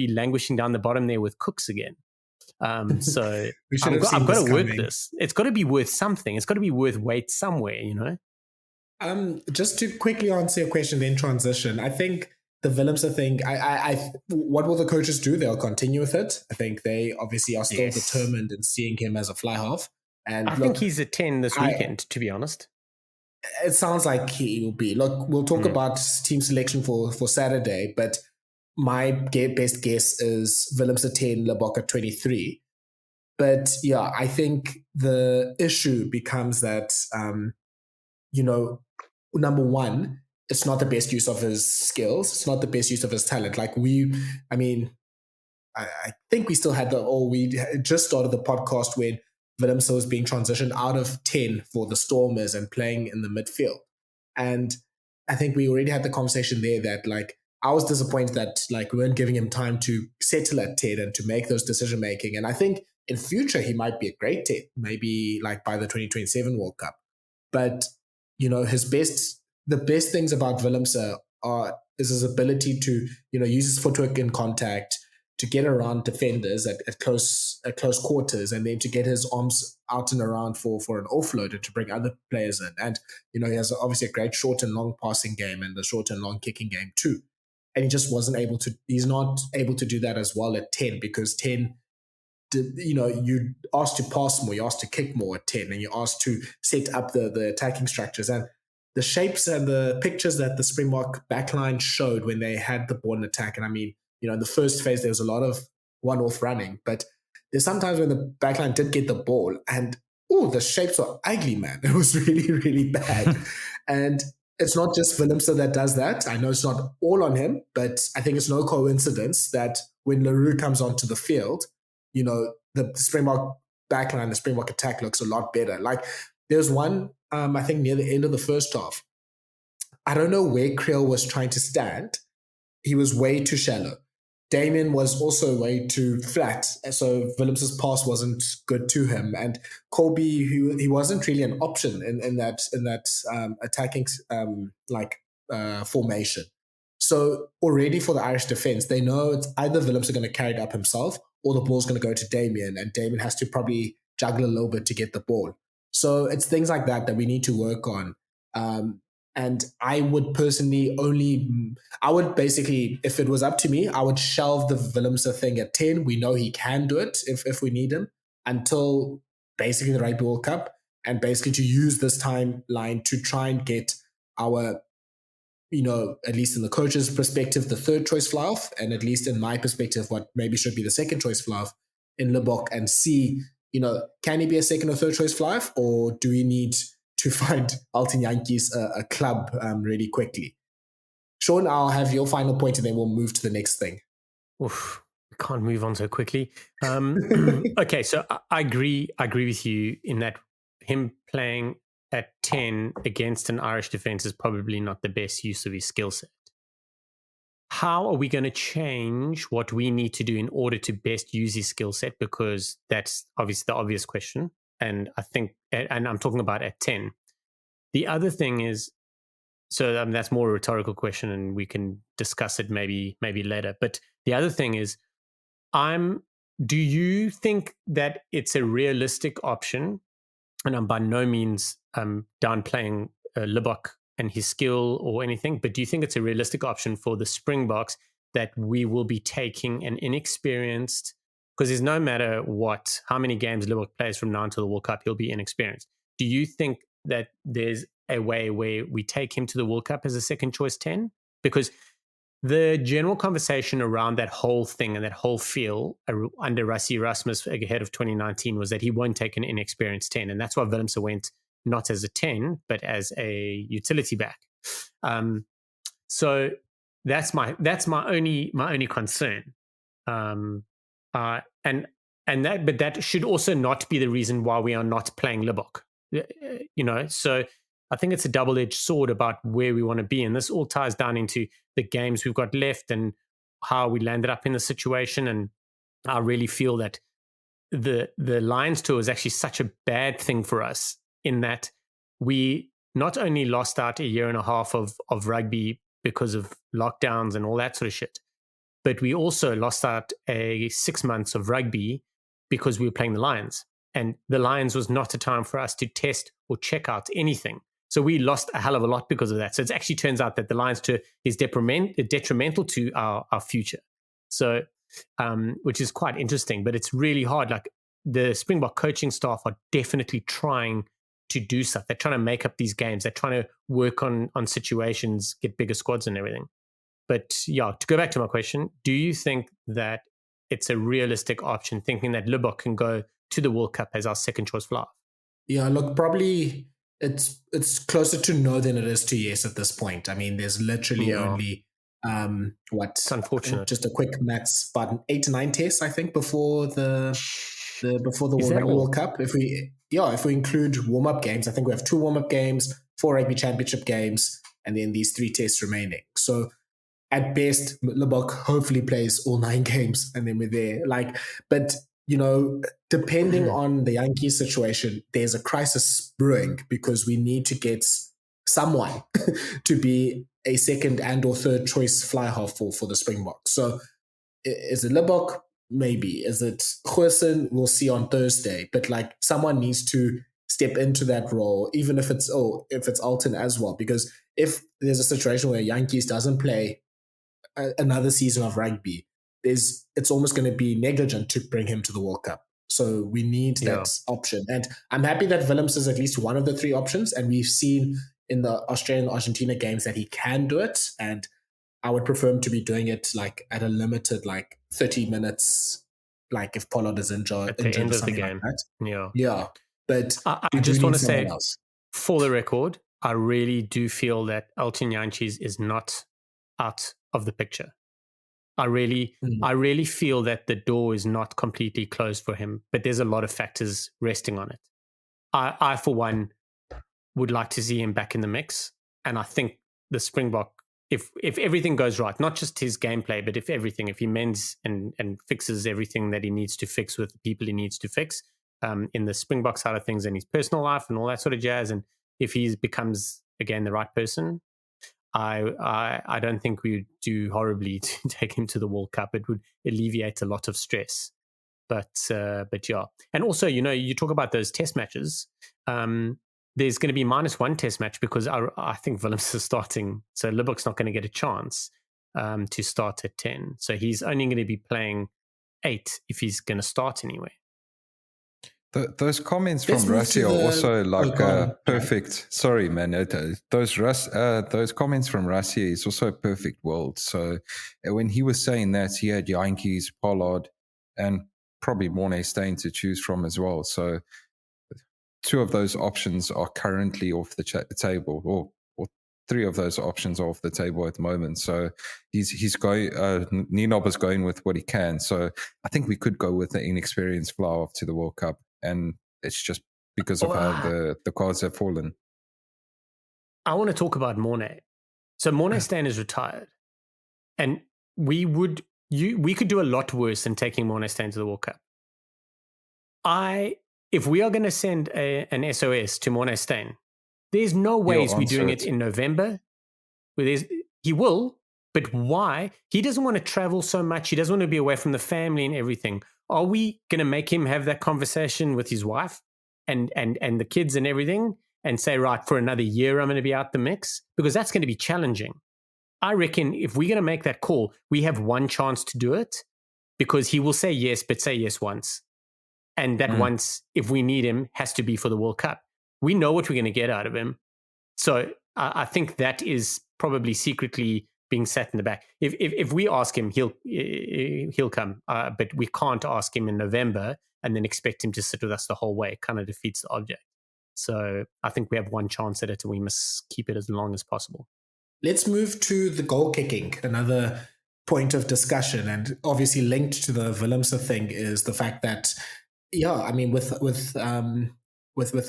languishing down the bottom there with Cooks again. So I've got to work this. It's got to be worth something. It's got to be worth weight somewhere, you know? Just to quickly answer your question, then transition. I think the Willemse thing, what will the coaches do? They'll continue with it. I think they obviously are still determined in seeing him as a fly half. And I think he's a 10 this weekend, to be honest. It sounds like he will be. Look, we'll talk about team selection for Saturday, but my best guess is Willemse 10, Libbok 23. But yeah, I think the issue becomes that, number one, it's not the best use of his skills. It's not the best use of his talent. I think we still had we just started the podcast when Willemse was being transitioned out of 10 for the Stormers and playing in the midfield. And I think we already had the conversation there that I was disappointed that we weren't giving him time to settle at 10 and to make those decision making. And I think in future he might be a great 10, maybe by the 2027 World Cup. But the best things about Willemse is his ability to use his footwork in contact, to get around defenders at close quarters, and then to get his arms out and around for an offload and to bring other players in. And he has obviously a great short and long passing game and the short and long kicking game too. And he just he's not able to do that as well at 10, because 10, you asked to pass more, you asked to kick more at 10, and you asked to set up the attacking structures. And the shapes and the pictures that the Springbok backline showed when they had the ball in attack, and I mean, in the first phase, there was a lot of one-off running, but there's sometimes when the backline did get the ball and, the shapes were ugly, man. It was really, really bad. And it's not just Willemse that does that. I know it's not all on him, but I think it's no coincidence that when Le Roux comes onto the field, the Springbok backline, the Springbok attack looks a lot better. There's one, I think near the end of the first half. I don't know where Kriel was trying to stand. He was way too shallow. Damian was also way too flat, so Willemse's pass wasn't good to him. And Colby, he wasn't really an option in that attacking formation. So already for the Irish defense, they know it's either Willemse going to carry it up himself or the ball's going to go to Damian, and Damian has to probably juggle a little bit to get the ball. So it's things like that we need to work on. And I would basically, if it was up to me, I would shelve the Willemse thing at 10. We know he can do it if we need him, until basically the Rugby World Cup, and basically to use this timeline to try and get our, at least in the coach's perspective, the third choice fly-off, and at least in my perspective, what maybe should be the second choice fly-off in Libbok, and see, can he be a second or third choice fly-off, or do we need to find Alton Yankees a club really quickly? Shaun, I'll have your final point and then we'll move to the next thing. Oof, we can't move on so quickly. Okay, so I agree with you in that him playing at 10 against an Irish defence is probably not the best use of his skill set. How are we going to change what we need to do in order to best use his skill set? Because that's obviously the obvious question. And I think, and I'm talking about at 10. The other thing is, so that's more a rhetorical question and we can discuss it maybe later. But the other thing is, do you think that it's a realistic option? And I'm by no means downplaying Libbok and his skill or anything, but do you think it's a realistic option for the Springboks that we will be taking an inexperienced, because there's no matter how many games Libbok plays from now until the World Cup, he'll be inexperienced. Do you think that there's a way where we take him to the World Cup as a second choice 10? Because the general conversation around that whole thing and that whole feel under Rassie Erasmus ahead of 2019 was that he won't take an inexperienced 10. And that's why Willemse went not as a 10, but as a utility back. So that's my only concern. But that should also not be the reason why we are not playing Libbok. So I think it's a double-edged sword about where we want to be. And this all ties down into the games we've got left and how we landed up in the situation. And I really feel that the Lions tour is actually such a bad thing for us in that we not only lost out a year and a half of rugby because of lockdowns and all that sort of shit, but we also lost out 6 months of rugby because we were playing the Lions. And the Lions was not a time for us to test or check out anything. So we lost a hell of a lot because of that. So it actually turns out that the Lions tour is detrimental to our future. So, which is quite interesting, but it's really hard. Like the Springbok coaching staff are definitely trying to do stuff. They're trying to make up these games. They're trying to work on situations, get bigger squads and everything. But yeah, to go back to my question, do you think that it's a realistic option, thinking that Libbok can go to the World Cup as our second choice flyer? Yeah, look, probably it's closer to no than it is to yes at this point. I mean, there's literally only it's unfortunate. Just a quick maths, but 8 to 9 tests, I think, before the World Cup. If we include warm-up games, I think we have 2 warm-up games, 4 rugby championship games, and then these 3 tests remaining. So at best, Libbok hopefully plays all 9 games and then we're there. But depending on the Yankees situation, there's a crisis brewing because we need to get someone to be a second and or third choice fly half for the Springboks. So is it Libbok? Maybe. Is it Goosen? We'll see on Thursday. But someone needs to step into that role, even if it's Alton as well. Because if there's a situation where Yankees doesn't play another season of rugby, it's almost going to be negligent to bring him to the World Cup. So we need that option. And I'm happy that Willemse is at least one of the 3 options. And we've seen in the Australian-Argentina games that he can do it. And I would prefer him to be doing it at a limited 30 minutes, if Pollard is injured at the end of the game. Like that. Yeah. But I just want to say, for the record, I really do feel that Elton Jantjies is not out of the picture. I really feel that the door is not completely closed for him, but there's a lot of factors resting on it. I for one, would like to see him back in the mix. And I think the Springbok, if everything goes right, not just his gameplay, but if he mends and fixes everything that he needs to fix with the people he needs to fix in the Springbok side of things and his personal life and all that sort of jazz, and if he becomes, again, the right person, I don't think we would do horribly to take him to the World Cup. It would alleviate a lot of stress. But yeah. And also, you talk about those test matches. There's going to be -1 test match because I think Willemse is starting. So Libbok's not going to get a chance to start at 10. So he's only going to be playing 8 if he's going to start anyway. Those comments from Rassie are also perfect. Sorry, man. Those comments from Rassie is also a perfect world. So when he was saying that, he had Jantjies, Pollard, and probably Mornay Steyn to choose from as well. So 2 of those options are currently off the table, or 3 of those options are off the table at the moment. So he's going. Ninob is going with what he can. So I think we could go with the inexperienced fly off to the World Cup, and it's just because of how the cards have fallen. I want to talk about Mornay. So Mornay Steyn is retired, and we could do a lot worse than taking Mornay Steyn to the World Cup. If we are going to send an SOS to Mornay Steyn, there's no ways we're doing it in November. He will, but why? He doesn't want to travel so much. He doesn't want to be away from the family and everything. Are we going to make him have that conversation with his wife and the kids and everything and say, right, for another year, I'm going to be out the mix? Because that's going to be challenging. I reckon if we're going to make that call, we have one chance to do it, because he will say yes, but say yes once. And that once, if we need him, has to be for the World Cup. We know what we're going to get out of him. So I think that is probably secretly being sat in the back. If we ask him, he'll come. But we can't ask him in November and then expect him to sit with us the whole way. It kind of defeats the object. So I think we have one chance at it, and we must keep it as long as possible. Let's move to the goal kicking, another point of discussion. And obviously linked to the Willemse thing is the fact that, with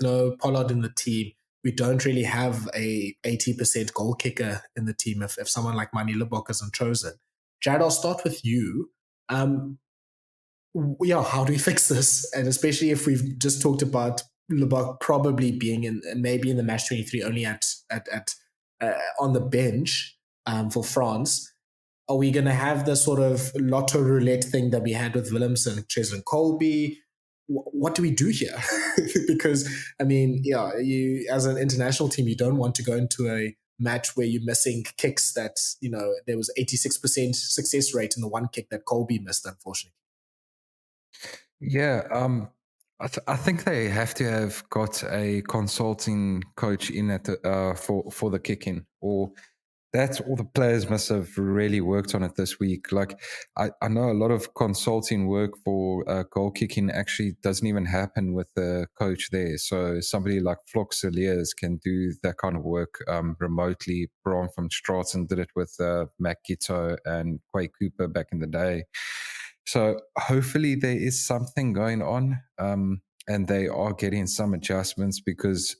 no Pollard in the team, we don't really have a 80% goal kicker in the team if someone like Manie Libbok isn't chosen. Jad, I'll start with you. How do we fix this? And especially if we've just talked about Libbok probably being maybe in the match 23 only at on the bench for France. Are we going to have the sort of lotto roulette thing that we had with Willemse and Cheslin Colby? What do we do here? Because, you as an international team, you don't want to go into a match where you're missing kicks that, there was 86% success rate in the one kick that Colby missed, unfortunately. Yeah, I think they have to have got a consulting coach in at for the kicking, or that's all the players must have really worked on it this week. Like I know a lot of consulting work for goal kicking actually doesn't even happen with the coach there. So somebody like Flier can do that kind of work remotely. Brian from Straten did it with Mac Gito and Quay Cooper back in the day. So hopefully there is something going on, and they are getting some adjustments, because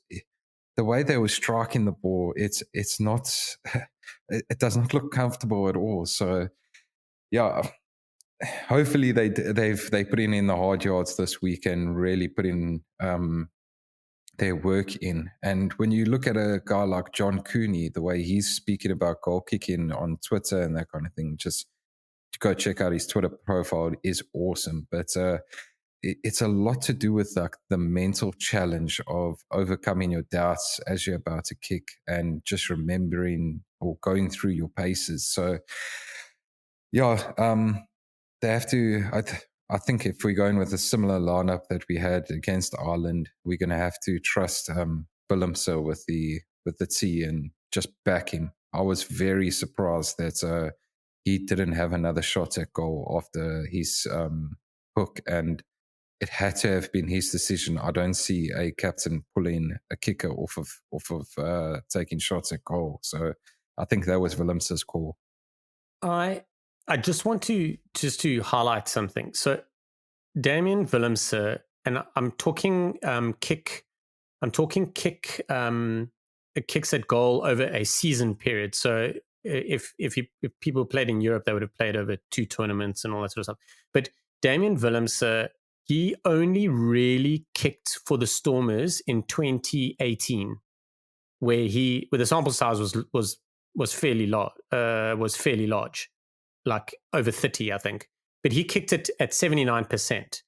the way they were striking the ball, it's not, it does not look comfortable at all. So yeah, hopefully they put in the hard yards this week and really put in their work in. And when you look at a guy like John Cooney, the way he's speaking about goal kicking on Twitter and that kind of thing, just go check out his Twitter profile. It is awesome. But it's a lot to do with like the mental challenge of overcoming your doubts as you're about to kick and just remembering or going through your paces. So yeah, they have to, I think if we're going with a similar lineup that we had against Ireland, we're going to have to trust Willemse with the T and just back him. I was very surprised that he didn't have another shot at goal after his hook, and it had to have been his decision. I don't see a captain pulling a kicker off of taking shots at goal. So I think that was Willemse's call. I just want to highlight something. So Damian Willemse, and I'm talking kick. I'm talking kick kicks at goal over a season period. So if people played in Europe, they would have played over 2 tournaments and all that sort of stuff. But Damian Willemse, he only really kicked for the Stormers in 2018, where the sample size was fairly large, like over 30, I think. But he kicked it at 79%.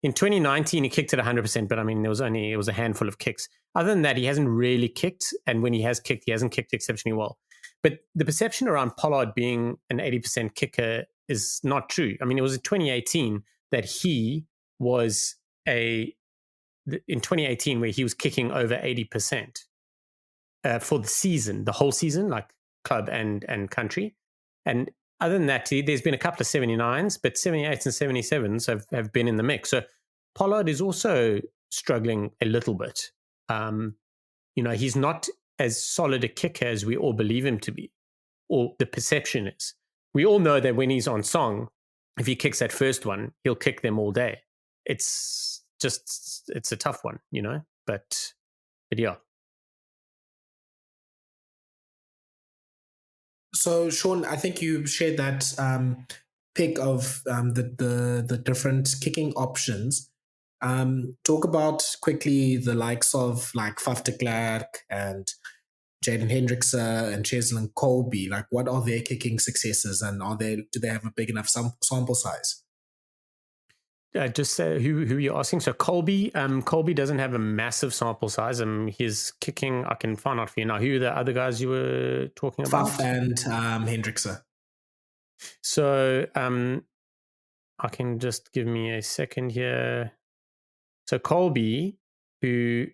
In 2019, he kicked it 100%, but I mean, it was a handful of kicks. Other than that, he hasn't really kicked, and when he has kicked, he hasn't kicked exceptionally well. But the perception around Pollard being an 80% kicker is not true. I mean, it was in 2018 that he was in 2018 where he was kicking over 80% for the season, the whole season, like club and country. And other than that, there's been a couple of 79s, but 78s and 77s have been in the mix. So Pollard is also struggling a little bit. He's not as solid a kicker as we all believe him to be, or the perception is. We all know that when he's on song, if he kicks that first one, he'll kick them all day. It's a tough one, But yeah. So, Shaun, I think you shared that pick of the different kicking options. Talk about quickly the likes of like Faf de Klerk and Jaden Hendrickse and Cheslin Colby. Like, what are their kicking successes, and do they have a big enough sample size? Just say who you're asking. So Colby doesn't have a massive sample size. His kicking, I can find out for you now. Who are the other guys you were talking about? Faf and Hendrickse. So I can just give me a second here. So Colby, who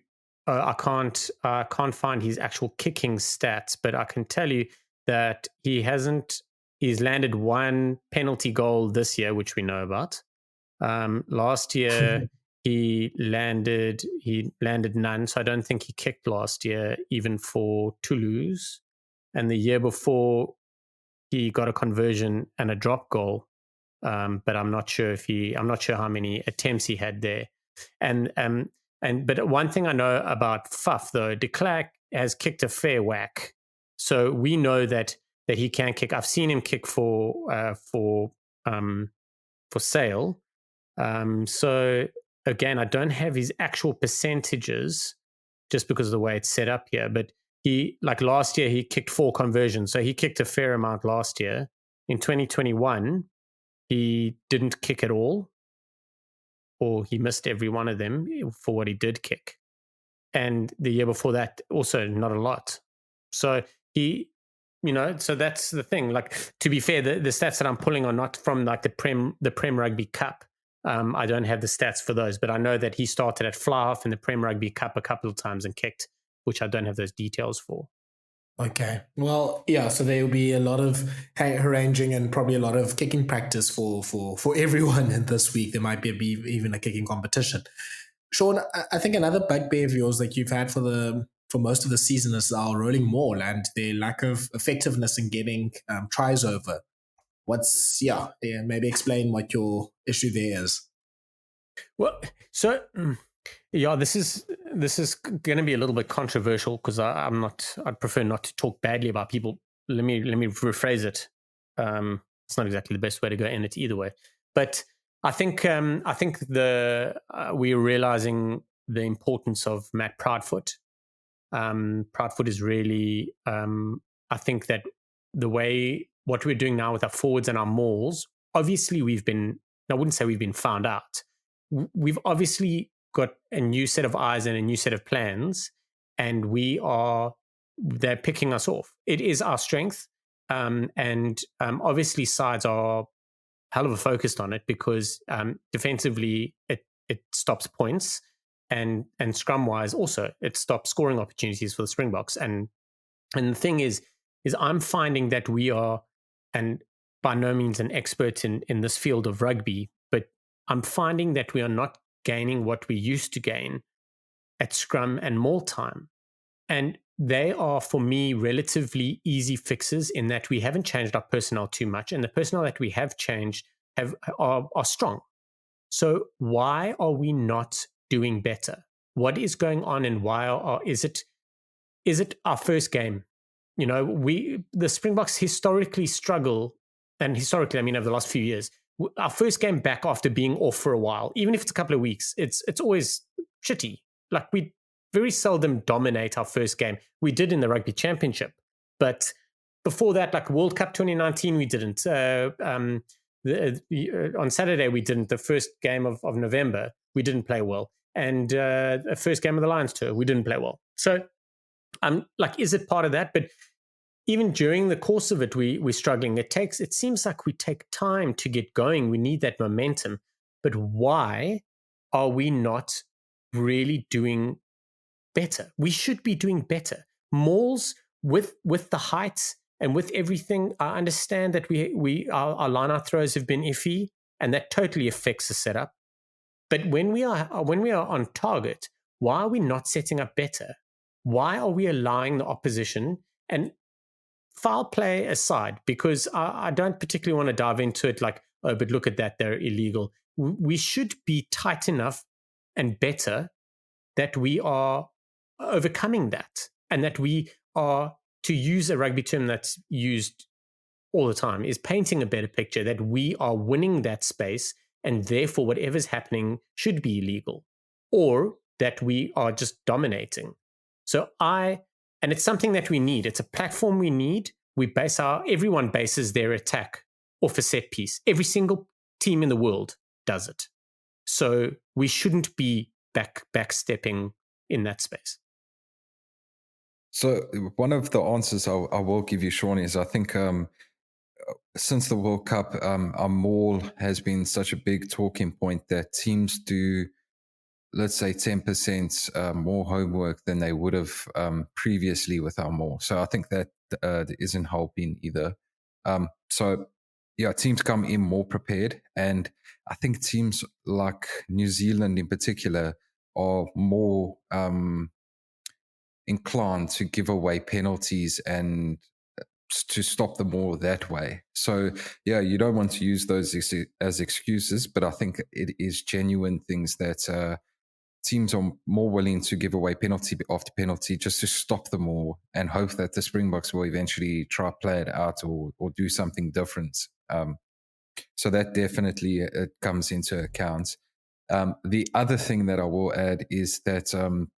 I can't find his actual kicking stats, but I can tell you that he's landed one penalty goal this year, which we know about. Last year he landed none, so I don't think he kicked last year, even for Toulouse. And the year before, he got a conversion and a drop goal, but I'm not sure how many attempts he had there. But one thing I know about Faf though, de Klerk has kicked a fair whack, so we know that he can kick. I've seen him kick for Sale. So again, I don't have his actual percentages just because of the way it's set up here. But last year, he kicked 4 conversions. So he kicked a fair amount last year. In 2021, he didn't kick at all, or he missed every one of them for what he did kick. And the year before that, also not a lot. So so that's the thing. Like, to be fair, the stats that I'm pulling are not from like the Prem Rugby Cup. I don't have the stats for those, but I know that he started at Flier in the Prem Rugby Cup a couple of times and kicked, which I don't have those details for. Okay. Well, yeah, so there will be a lot of arranging and probably a lot of kicking practice for everyone in this week. There might be even a kicking competition. Shaun, I think another bugbear of yours that you've had for most of the season is our rolling maul and their lack of effectiveness in getting tries over. Maybe explain what your issue there is. Well, so yeah, this is going to be a little bit controversial because I'd prefer not to talk badly about people. Let me rephrase it. It's not exactly the best way to go in it either way, but I think we're realizing the importance of Matt Proudfoot. Proudfoot is really, I think that what we're doing now with our forwards and our mauls, obviously I wouldn't say we've been found out. We've obviously got a new set of eyes and a new set of plans, and they're picking us off. It is our strength. Obviously sides are hell of a focused on it because defensively it stops points, and scrum wise also it stops scoring opportunities for the Springboks. And the thing is I'm finding that we are, and by no means an expert in this field of rugby, but I'm finding that we are not gaining what we used to gain at scrum and maul time. And they are, for me, relatively easy fixes in that we haven't changed our personnel too much, and the personnel that we have changed are strong. So why are we not doing better? What is going on, and why is it our first game? The Springboks historically struggle, and historically, I mean over the last few years, our first game back after being off for a while, even if it's a couple of weeks, it's always shitty. Like, we very seldom dominate our first game. We did in the Rugby Championship, but before that, like World Cup 2019, we didn't. On Saturday, we didn't. The first game of November, we didn't play well. And the first game of the Lions tour, we didn't play well. So is it part of that? But even during the course of it, we're struggling. It seems like we take time to get going. We need that momentum. But why are we not really doing better? We should be doing better. Mauls with the heights and with everything. I understand that our line-out throws have been iffy, and that totally affects the setup. But when we are on target, why are we not setting up better? Why are we allowing the opposition? And foul play aside, because I don't particularly want to dive into it like, oh, but look at that, they're illegal. We should be tight enough and better that we are overcoming that, and that we are, to use a rugby term that's used all the time, is painting a better picture, that we are winning that space, and therefore whatever's happening should be illegal, or that we are just dominating. And it's something that we need. It's a platform we need. Everyone bases their attack off a set piece. Every single team in the world does it. So we shouldn't be backstepping in that space. So one of the answers I will give you, Shaun, is I think since the World Cup, our maul has been such a big talking point that teams do, let's say, 10% more homework than they would have previously with our maul. So I think that isn't helping either. So teams come in more prepared, and I think teams like New Zealand in particular are more inclined to give away penalties and to stop the maul that way. So you don't want to use those as excuses, but I think it is genuine things that teams are more willing to give away penalty after penalty just to stop the maul and hope that the Springboks will eventually try to play it out or do something different. So that definitely comes into account. The other thing that I will add is that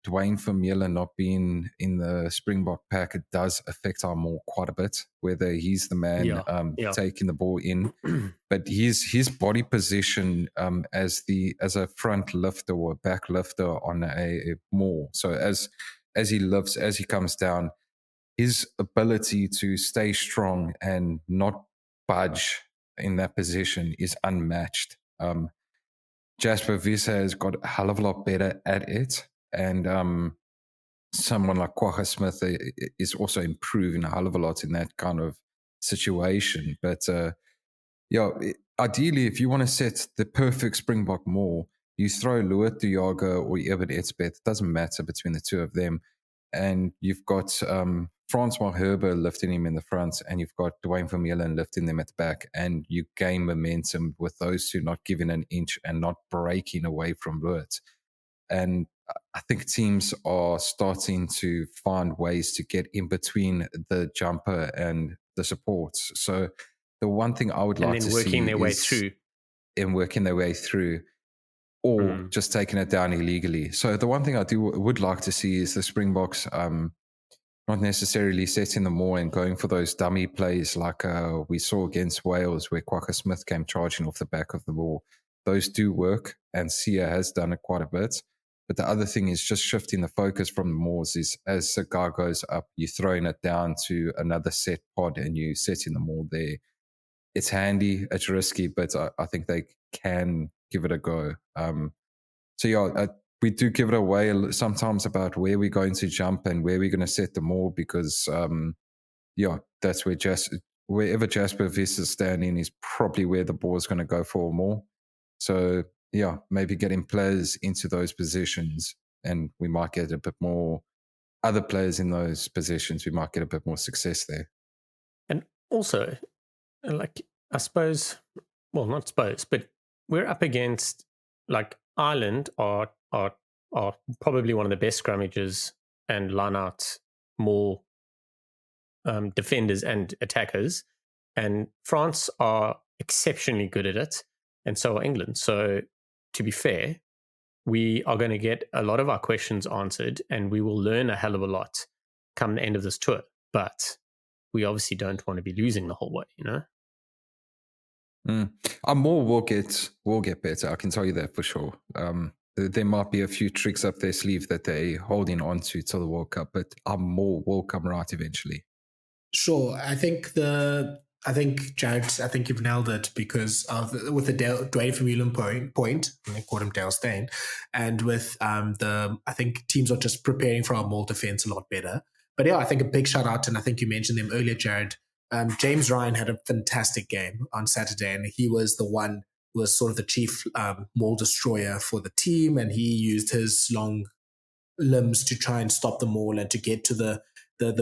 Duane Vermeulen not being in the Springbok pack, it does affect our maul quite a bit, whether he's the man taking the ball in. But his body position as a front lifter or back lifter on a maul. So as he lifts, as he comes down, his ability to stay strong and not budge in that position is unmatched. Jasper Wiese has got a hell of a lot better at it, and someone like Kwagga Smith is also improving a hell of a lot in that kind of situation. But ideally, if you want to set the perfect Springbok maul, you throw Louis Dujaga or Eben Etzebeth. It doesn't matter between the two of them, and you've got Francois Herber lifting him in the front, and you've got Duane Vermeulen lifting them at the back, and you gain momentum with those two not giving an inch and not breaking away from Louis. And I think teams are starting to find ways to get in between the jumper and the supports. So the one thing I would like to see is working their way through, or just taking it down illegally. So the one thing I would like to see is the Springboks not necessarily setting the maul and going for those dummy plays like we saw against Wales, where Kwagga Smith came charging off the back of the ball. Those do work, and Sia has done it quite a bit. But the other thing is just shifting the focus from the mauls is as the guy goes up, you're throwing it down to another set pod and you setting the maul there. It's handy, it's risky, but I think they can give it a go. We do give it away sometimes about where we're going to jump and where we're going to set the maul because, that's wherever Jasper Wiese is standing is probably where the ball is going to go for more. So, maybe getting players into those positions and we might get a bit more other players in those positions. We might get a bit more success there. And also, I suppose, well, not suppose, but we're up against Ireland are probably one of the best scrummages and line out more defenders and attackers, and France are exceptionally good at it, and so are England. So to be fair, we are going to get a lot of our questions answered, and we will learn a hell of a lot come the end of this tour. But we obviously don't want to be losing the whole way, Our maul will get better. I can tell you that for sure. There might be a few tricks up their sleeve that they're holding on to till the World Cup, but our maul will come right eventually. Sure. I think Jared, you've nailed it because with the Duane Vermeulen point, and they called him Dale Steyn, and with I think teams are just preparing for our maul defense a lot better. But I think a big shout out, and I think you mentioned them earlier, Jared. James Ryan had a fantastic game on Saturday, and he was the one who was sort of the chief maul destroyer for the team, and he used his long limbs to try and stop the maul and to get to the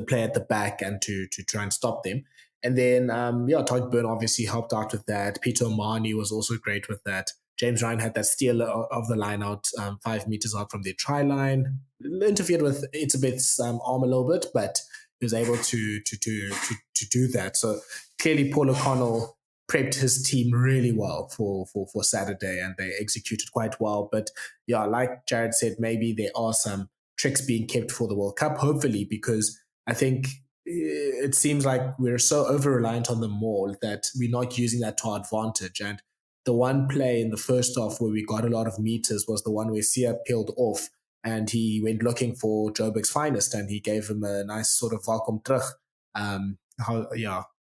player at the back and to try and stop them. And then, Todd Byrne obviously helped out with that. Peter Manie was also great with that. James Ryan had that steal of the line out 5 meters out from the try line. Interfered with Itzebeth's arm a little bit, but he was able to do that. So clearly Paul O'Connell prepped his team really well for Saturday, and they executed quite well. But yeah, like Jared said, maybe there are some tricks being kept for the World Cup, hopefully, because I think it seems like we're so over-reliant on the maul that we're not using that to our advantage. And the one play in the first half where we got a lot of meters was the one where Sia peeled off and he went looking for Joburg's finest, and he gave him a nice sort of welcome terug.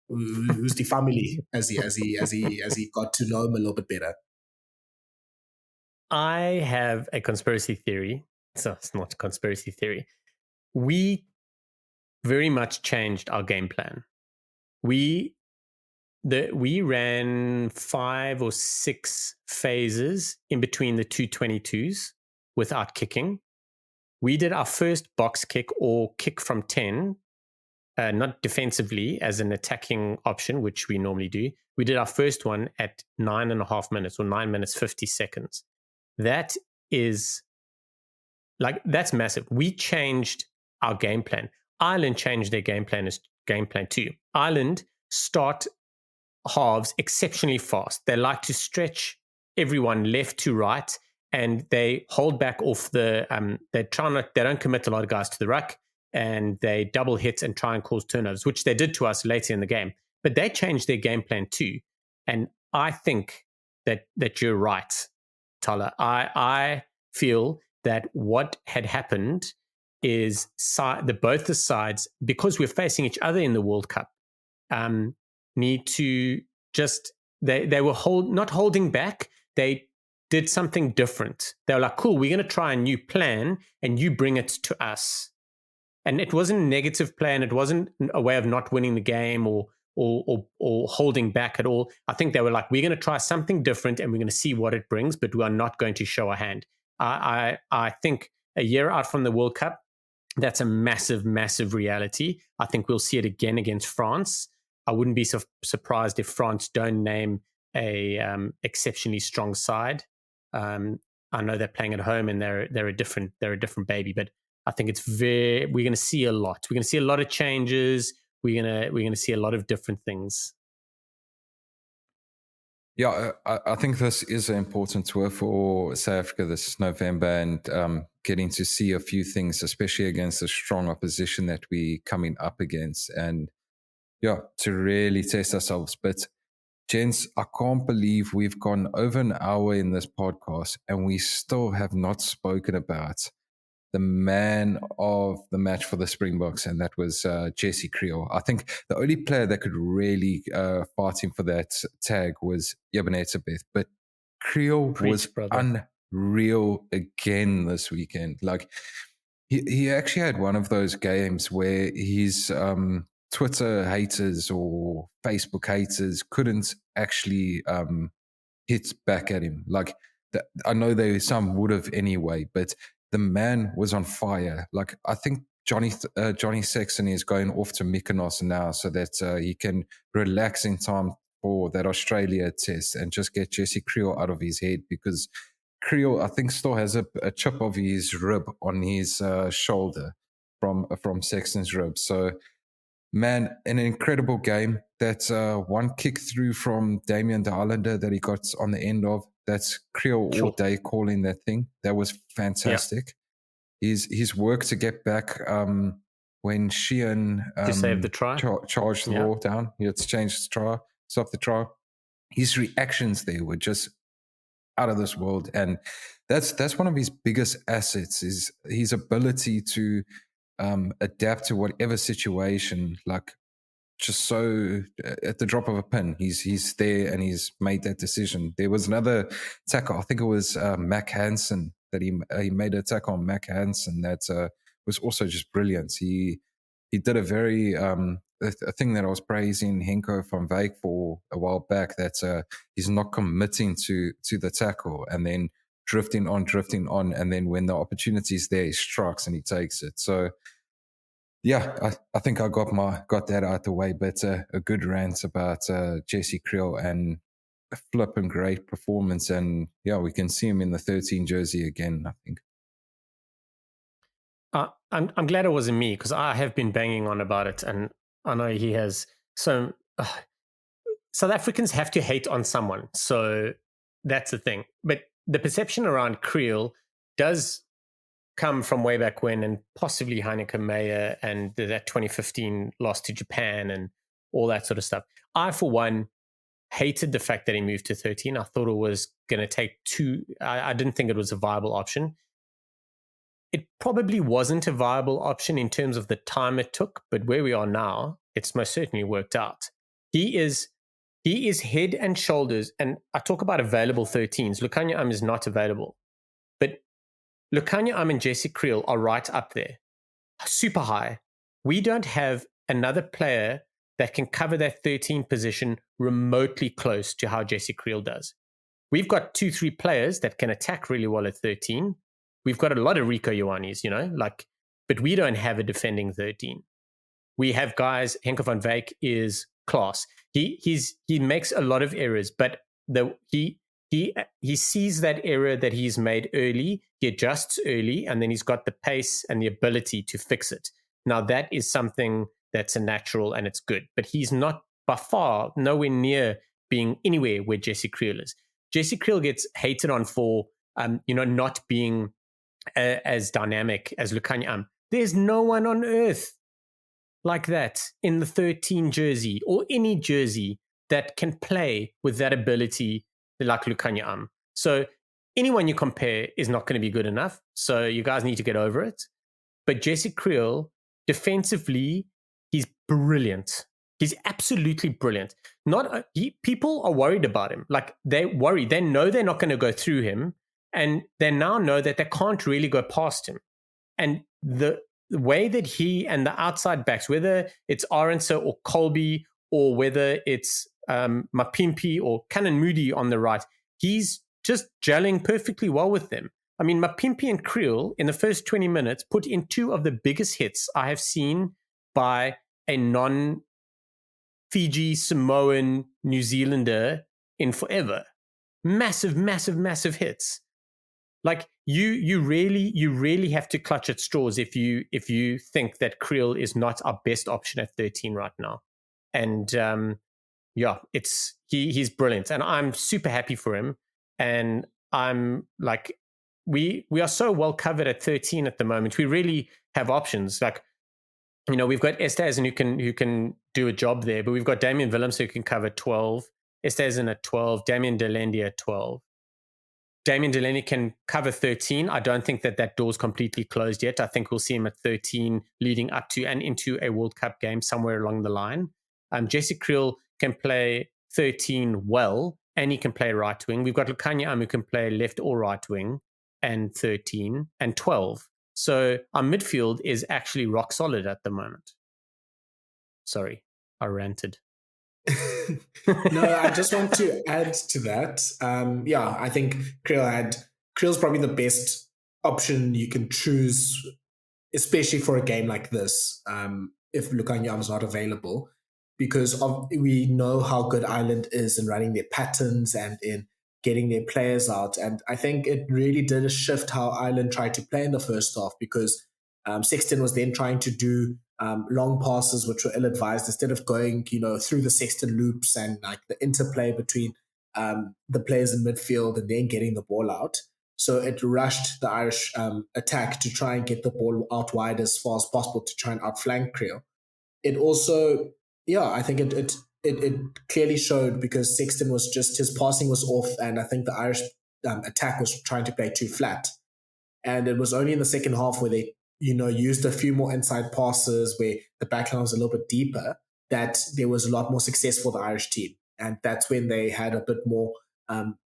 Who's the family as he got to know him a little bit better. I have a conspiracy theory. So it's not a conspiracy theory. We very much changed our game plan. We ran 5 or 6 phases in between the 222s without kicking. We did our first box kick or kick from 10, not defensively as an attacking option, which we normally do. We did our first one at 9.5 minutes or 9 minutes 50 seconds. That's massive. We changed our game plan. Ireland changed their game plan too. Ireland start halves exceptionally fast. They like to stretch everyone left to right, and they hold back off the. They don't commit a lot of guys to the ruck, and they double hit and try and cause turnovers, which they did to us later in the game. But they changed their game plan too, and I think that you're right, Thala. I feel that what had happened is both the sides, because we're facing each other in the World Cup, need to just they were not holding back. They did something different. They were like, cool, we're going to try a new plan and you bring it to us. And it wasn't a negative plan. It wasn't a way of not winning the game or holding back at all. I think they were like, we're going to try something different and we're going to see what it brings, but we are not going to show our hand. I think a year out from the World Cup, that's a massive, massive reality. I think we'll see it again against France. I wouldn't be surprised if France don't name a exceptionally strong side. I know they're playing at home and they're a different baby, but I think we're going to see a lot. We're going to see a lot of changes. We're going to see a lot of different things. Yeah, I think this is an important tour for South Africa this November, and getting to see a few things, especially against the strong opposition that we're coming up against, and yeah, to really test ourselves. But gents, I can't believe we've gone over an hour in this podcast and we still have not spoken about the man of the match for the Springboks, and that was Jesse Kriel. I think the only player that could really fight him for that tag was Itzebeth, but Kriel was unreal again this weekend. Like, he actually had one of those games where his Twitter haters or Facebook haters couldn't actually hit back at him. Like, I know some would have anyway, but the man was on fire. Like, I think Johnny Sexton is going off to Mykonos now so that he can relax in time for that Australia test and just get Jesse Kriel out of his head, because Kriel, I think, still has a chip of his rib on his shoulder from Sexton's rib. So, man, an incredible game. That one kick through from Damian Willemse that he got on the end of, that's Kriel all day calling that thing. That was fantastic. Yeah. His work to get back when Sheehan to save the try, charged the ball down. He had to change the try, stop the try. His reactions there were just out of this world, and that's one of his biggest assets, is his ability to adapt to whatever situation. Like, just so at the drop of a pin, he's there and he's made that decision. There was another tackle, I think it was Mac Hansen, that he made a tackle on Mac Hansen that was also just brilliant. He did a very a thing that I was praising Henko van Wyk for a while back, that he's not committing to the tackle and then drifting on, and then when the opportunity is there, he strikes and he takes it. So yeah, I think I got that out the way, but a good rant about Jesse Kriel, and a flipping great performance. And yeah, we can see him in the 13 jersey again, I think. I'm glad it wasn't me, because I have been banging on about it, and I know he has. So South Africans have to hate on someone, so that's the thing. But the perception around Kriel does come from way back when, and possibly Heineke Meyer and that 2015 loss to Japan and all that sort of stuff. I, for one, hated the fact that he moved to 13. I thought it was going to take I didn't think it was a viable option. It probably wasn't a viable option in terms of the time it took, but where we are now, it's most certainly worked out. He is head and shoulders, and I talk about available 13s. Lukhanyo is not available, but Lukhanyo and Jesse Kriel are right up there, super high. We don't have another player that can cover that 13 position remotely close to how Jesse Kriel does. We've got 2-3 players that can attack really well at 13. We've got a lot of Rico Ioanis, but we don't have a defending 13. We have guys. Henk van Wyk is class. He makes a lot of errors, but he sees that error that he's made early. He adjusts early, and then he's got the pace and the ability to fix it. Now that is something that's a natural, and it's good. But he's not, by far, nowhere near being anywhere where Jesse Kriel is. Jesse Kriel gets hated on for not being as dynamic as Lukhanyo. There's no one on earth like that in the 13 jersey or any jersey that can play with that ability like Lukhanyo. So anyone you compare is not going to be good enough. So you guys need to get over it. But Jesse Kriel, defensively, he's brilliant. He's absolutely brilliant. People are worried about him. Like, they worry. They know they're not going to go through him. And they now know that they can't really go past him. And the way that he and the outside backs, whether it's Arendse or Colby, or whether it's Mapimpi or Cannon Moody on the right, he's just gelling perfectly well with them. I mean, Mapimpi and Kriel in the first 20 minutes put in 2 of the biggest hits I have seen by a non-Fiji, Samoan, New Zealander in forever. Massive, massive, massive hits. Like, you really have to clutch at straws if you think that Kriel is not our best option at 13 right now. And he's brilliant, and I'm super happy for him. And I'm like, we are so well covered at 13 at the moment. We really have options. Like, we've got Esterhuizen who can do a job there, but we've got Damian Willemse who can cover 12, Esterhuizen at 12, Damian Delende at 12. Damian Delende can cover 13. I don't think that door's completely closed yet. I think we'll see him at 13 leading up to and into a World Cup game somewhere along the line. Jesse Kriel can play 13 well, and he can play right wing. We've got Lukhanyo who can play left or right wing, and 13 and 12. So our midfield is actually rock solid at the moment. Sorry, I ranted. No, I just want to add to that. I think Kriel's probably the best option you can choose, especially for a game like this, if Lukhanyo is not available, because we know how good Ireland is in running their patterns and in getting their players out. And I think it really did shift how Ireland tried to play in the first half, because Sexton was then trying to do long passes which were ill-advised, instead of going through the Sexton loops and like the interplay between the players in midfield and then getting the ball out. So it rushed the Irish attack to try and get the ball out wide as far as possible to try and outflank Kriel. It also, I think it clearly showed, because Sexton was just, his passing was off, and I think the Irish attack was trying to play too flat. And it was only in the second half where they used a few more inside passes, where the backline was a little bit deeper, that there was a lot more success for the Irish team. And that's when they had a bit more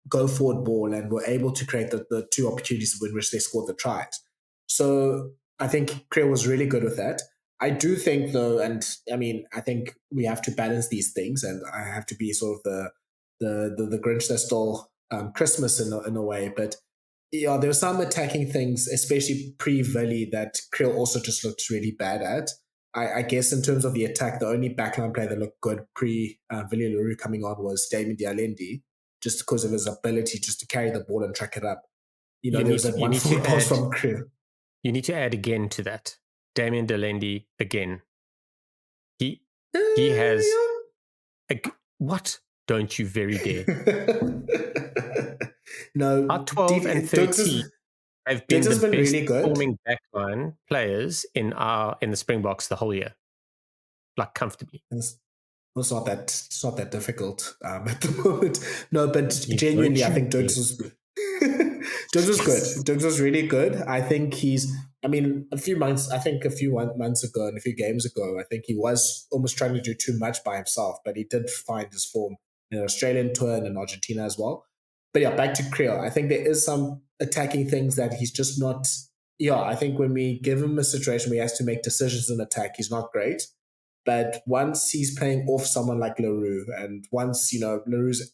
go forward ball and were able to create the 2 opportunities in which they scored the tries. So I think Kriel was really good with that. I do think, though, and I mean, I think we have to balance these things, and I have to be sort of the Grinch that stole Christmas in a way, but there were some attacking things, especially pre-Willie, that Kriel also just looked really bad at. I guess in terms of the attack, the only backline player that looked good pre-Willie Le Roux coming on was Damian Delende, just because of his ability just to carry the ball and track it up. There was that one need to forward pass add- from Kriel. You need to add again to that. Damian Willemse again. He has what? Don't you very dare. No, Our 12 and 13 have been the best really good. performing backline players in the Springboks the whole year, like comfortably. It's not that difficult at the moment. No, but genuinely, I think Dirks was good. Dirks was really good. I think a few months ago and a few games ago, I think he was almost trying to do too much by himself, but he did find his form in an Australian tour and in Argentina as well. But yeah, back to Kriel. I think there is some attacking things that he's just not. Yeah, I think when we give him a situation where he has to make decisions in attack, he's not great. But once he's playing off someone like Le Roux, and once, Le Roux's,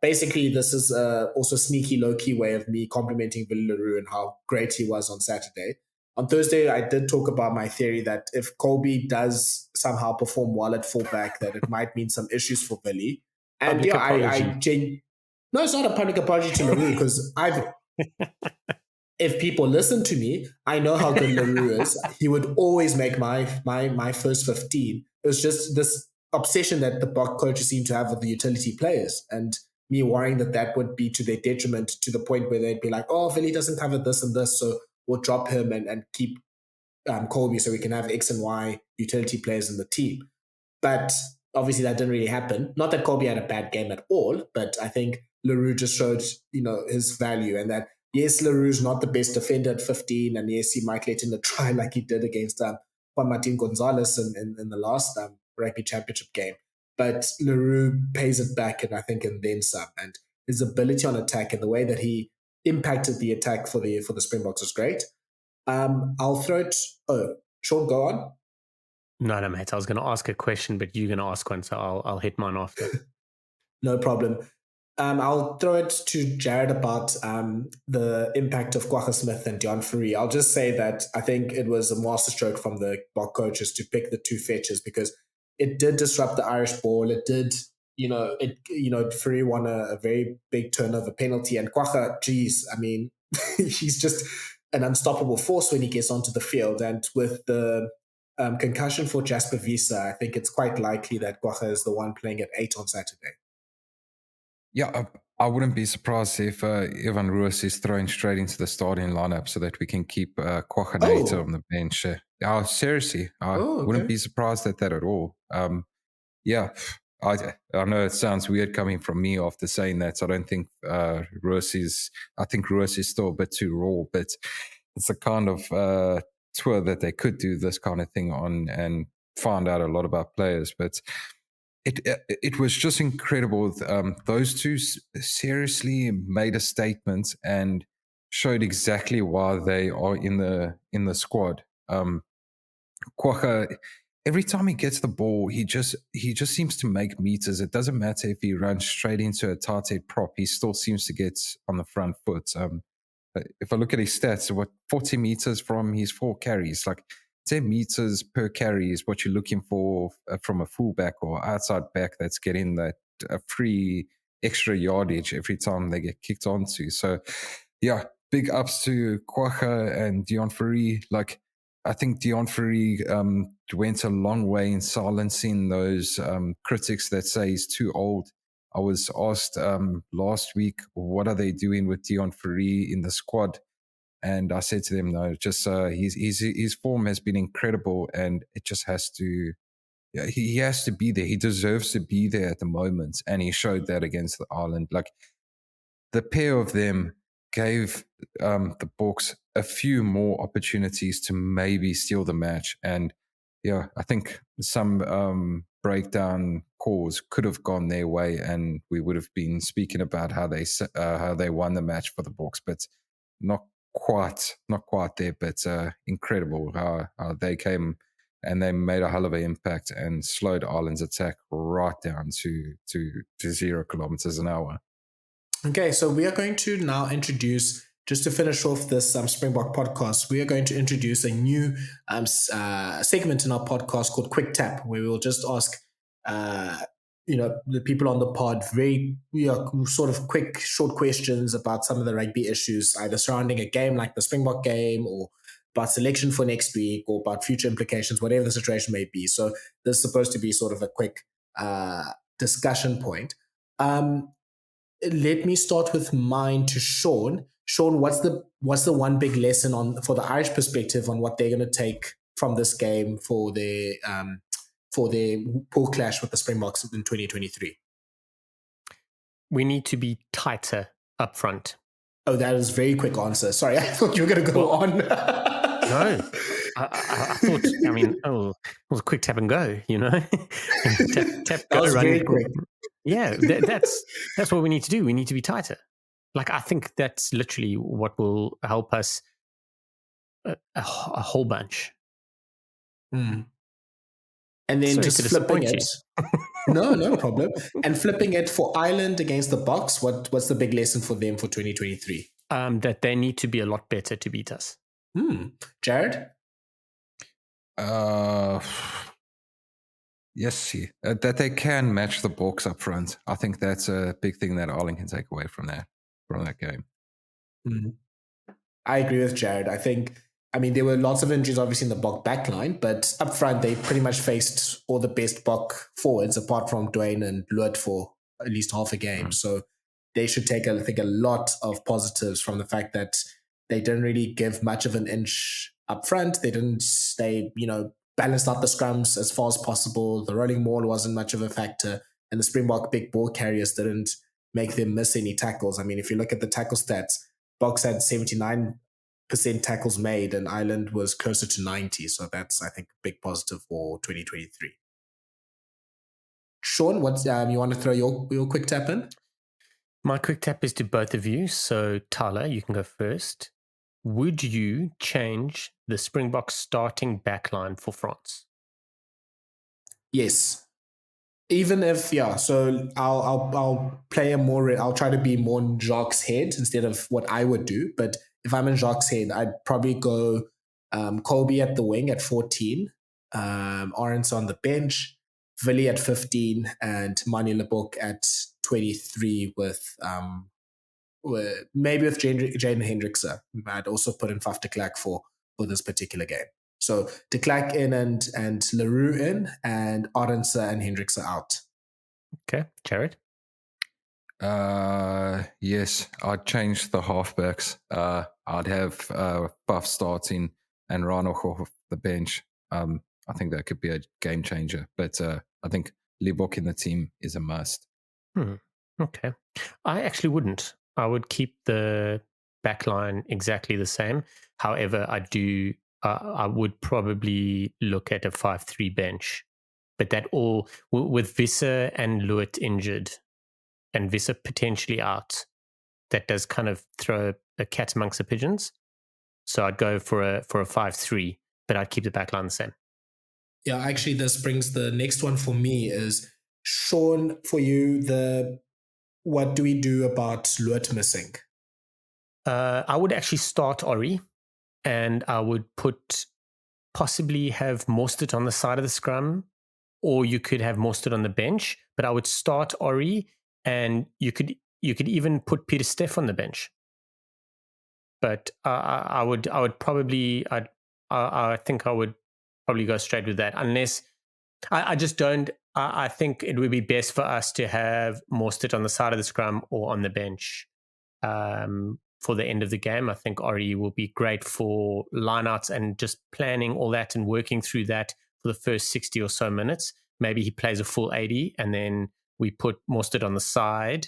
basically this is also a sneaky, low-key way of me complimenting Willie Le Roux and how great he was on Saturday. On Thursday, I did talk about my theory that if Colby does somehow perform well at fullback, that it might mean some issues for Willie. And no, it's not a public apology to Le Roux, because if people listen to me, I know how good Le Roux is. He would always make my first 15. It was just this obsession that the Bok coaches seem to have with the utility players, and me worrying that would be to their detriment, to the point where they'd be like, oh, Willie doesn't cover this and this, so we'll drop him and keep Colby so we can have X and Y utility players in the team. But obviously that didn't really happen. Not that Colby had a bad game at all, but I think Le Roux just showed, his value, and that, yes, Le Roux's not the best defender at 15, and yes, he might let in a try like he did against Juan Martin Gonzalez in the last rugby championship game. But Le Roux pays it back, and I think in then some. And his ability on attack and the way that he impacted the attack for the Springboks was great. I'll throw it. Oh, Shaun, go on. No, mate. I was going to ask a question, but you're going to ask one, so I'll hit mine after. No problem. I'll throw it to Jared about the impact of Kwagga Smith and Deon Fourie. I'll just say that I think it was a masterstroke from the Bok coaches to pick the two fetchers, because it did disrupt the Irish ball. It did, Fourie won a very big turnover penalty, and Kwagga, geez, I mean, he's just an unstoppable force when he gets onto the field. And with the concussion for Jasper Wiese, I think it's quite likely that Kwagga is the one playing at 8 on Saturday. Yeah, I wouldn't be surprised if Ivan Roos is thrown straight into the starting lineup so that we can keep Kwagga Nater on the bench. Seriously, I wouldn't be surprised at that at all. I know it sounds weird coming from me after saying that. So I don't think Roos is. I think Roos is still a bit too raw, but it's a kind of tour that they could do this kind of thing on and find out a lot about players, but. It was just incredible. Those two seriously made a statement and showed exactly why they are in the squad. Kwagga, every time he gets the ball, he just seems to make meters. It doesn't matter if he runs straight into a tight head prop; he still seems to get on the front foot. If I look at his stats, 40 meters from his 4 carries, like 10 meters per carry is what you're looking for from a fullback or outside back that's getting that free extra yardage every time they get kicked onto. So, yeah, big ups to Kwagga and Deon Fourie. Like, I think Deon Fourie went a long way in silencing those critics that say he's too old. I was asked last week, what are they doing with Deon Fourie in the squad? And I said to them, no, just his form has been incredible, and it just has to. Yeah, he has to be there. He deserves to be there at the moment, and he showed that against the Ireland. Like the pair of them gave the Boks a few more opportunities to maybe steal the match, and yeah, I think some breakdown calls could have gone their way, and we would have been speaking about how they won the match for the Boks, but not quite there, but incredible how they came and they made a hell of an impact and slowed Ireland's attack right down to 0 kilometers an hour. Okay, so we are going to now introduce, just to finish off this Springbok podcast, we are going to introduce a new segment in our podcast called Quick Tap, where we will just ask the people on the pod very sort of quick, short questions about some of the rugby issues, either surrounding a game like the Springbok game, or about selection for next week, or about future implications, whatever the situation may be. So this is supposed to be sort of a quick discussion point. Let me start with mine to Shaun. Shaun, what's the one big lesson for the Irish perspective on what they're going to take from this game for their pool clash with the Springboks in 2023? We need to be tighter up front. Oh, that is a very quick answer. Sorry, I thought you were going to go on. No, I thought, it was a quick tap and go, tap, go, was run. Very quick. Yeah, that's what we need to do. We need to be tighter. Like, I think that's literally what will help us a whole bunch. Mm. And then just flipping it. No problem. And flipping it for Ireland against the Boks, what's the big lesson for them for 2023? That they need to be a lot better to beat us. Jared? Yes, that they can match the Boks up front. I think that's a big thing that Ireland can take away from that game. I agree with Jared. I think, there were lots of injuries obviously in the Bok backline, but up front they pretty much faced all the best Bok forwards apart from Dwayne and Luat for at least half a game. So they should take, I think, a lot of positives from the fact that they didn't really give much of an inch up front. They balanced out the scrums as far as possible. The rolling maul wasn't much of a factor, and the Springbok big ball carriers didn't make them miss any tackles. If you look at the tackle stats, Boks had 79% tackles made, and Ireland was closer to 90. So that's, I think, a big positive for 2023. Shaun, what you want to throw your quick tap in? My quick tap is to both of you. So Thala, you can go first. Would you change the Springboks starting backline for France? Yes. Even if, so I'll play I'll try to be more in Jacques' head instead of what I would do. But if I'm in Jacques' head, I'd probably go Kobe at the wing at 14, Orange on the bench, Willie at 15, and Manie Libbok at 23 with maybe with Jaden Hendrickse. I'd also put in Faf de Klerk for this particular game. So de Klerk in and Le Roux in, and Orange and Hendrickse out. Okay, Jared? Yes, I'd change the halfbacks. I'd have Buff starting and Ranoch off the bench. I think that could be a game changer. But I think Libbok in the team is a must. Okay. I actually wouldn't. I would keep the backline exactly the same. However, I would probably look at a 5-3 bench. But that all, with Visser and Luat injured and Visser potentially out, that does kind of throw a cat amongst the pigeons. So I'd go for a 5-3, but I'd keep the backline the same. Yeah, actually, this brings the next one for me is, Shaun, for you, what do we do about Luat missing? I would actually start Ori, and I would possibly have Mostert on the side of the scrum, or you could have Mostert on the bench, but I would start Ori, and you could even put Peter Steff on the bench. But I think I would probably go straight with that, unless I just don't. I think it would be best for us to have Mostert on the side of the scrum or on the bench for the end of the game. I think Ori will be great for lineouts and just planning all that and working through that for the first 60 or so minutes. Maybe he plays a full 80 and then we put Mostert on the side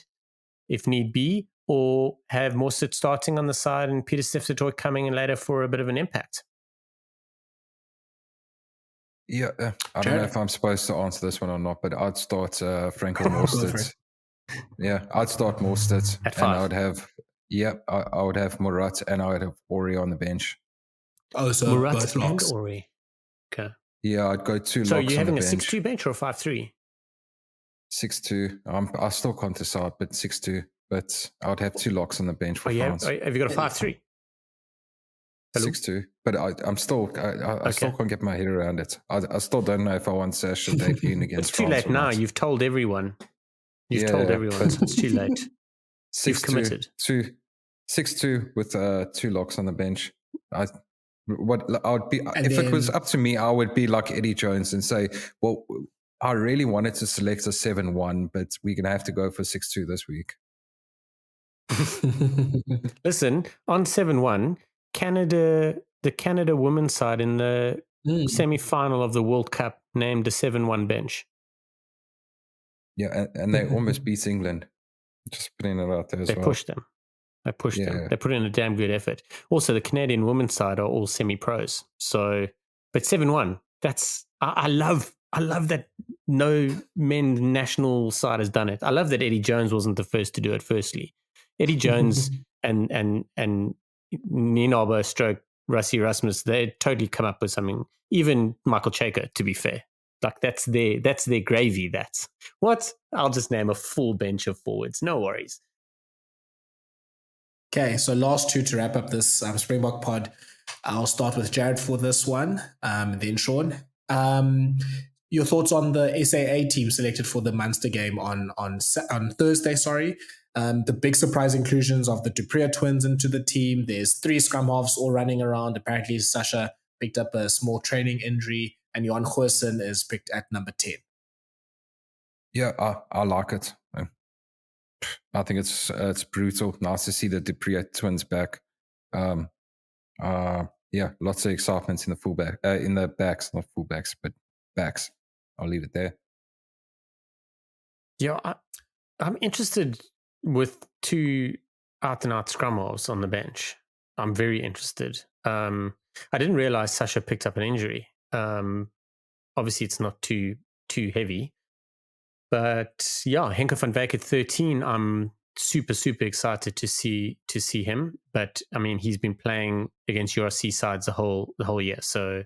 if need be, or have Mostert starting on the side and Peter Steff coming in later for a bit of an impact. Yeah, I don't know if I'm supposed to answer this one or not, but I'd start Franco Mostert. Yeah, I'd start Mostert. At 5. And I would have Murat and I would have Ori on the bench. Oh, so Murat both locks. and Ori. Okay. Yeah, I'd go 2 so locks on the bench. So you're having a 6-2 bench or a 5-3? 6-2. I still can't decide, but 6-2. But I'd have 2 locks on the bench for France. Have you got a 5-3? Hello? 6-2. But I still can't get my head around it. I still don't know if I want Sash to debut against It's too France late or now. not. You've told everyone. Told everyone, so it's too late. You've committed. 6-2 with 2 locks on the bench. If it was up to me, I would be like Eddie Jones and say, well, I really wanted to select a 7-1, but we're going to have to go for 6-2 this week. Listen, on 7-1, the Canada women's side in the semi-final of the World Cup named a 7-1 bench. Yeah, and they almost beat England. Just putting it out there as well. They pushed them. They put in a damn good effort. Also, the Canadian women's side are all semi-pros. So, but 7-1, that's I love that no men's national side has done it. I love that Eddie Jones wasn't the first to do it. Firstly, Eddie Jones and Ninobo stroke Rassie Erasmus, they totally come up with something. Even Michael Chaker, to be fair, like that's their gravy. That's what I'll just name a full bench of forwards. No worries. Okay, so last two to wrap up this Springbok pod. I'll start with Jared for this one, then Shaun. Your thoughts on the SAA team selected for the Munster game on Thursday, sorry. The big surprise inclusions of the du Preez twins into the team. There's 3 scrum halves all running around. Apparently, Sasha picked up a small training injury, and Johan Goosen is picked at number 10. Yeah, I like it. I think it's brutal. Nice to see the du Preez twins back. Lots of excitement in the backs, not fullbacks, but backs. I'll leave it there. Yeah, I'm interested with 2 out-and-out scrum halves on the bench. I'm very interested. I didn't realize Sasha picked up an injury. Obviously, it's not too heavy. But yeah, Henke van Wyk at 13, I'm super, super excited to see him. But I mean, he's been playing against URC sides the whole year. So,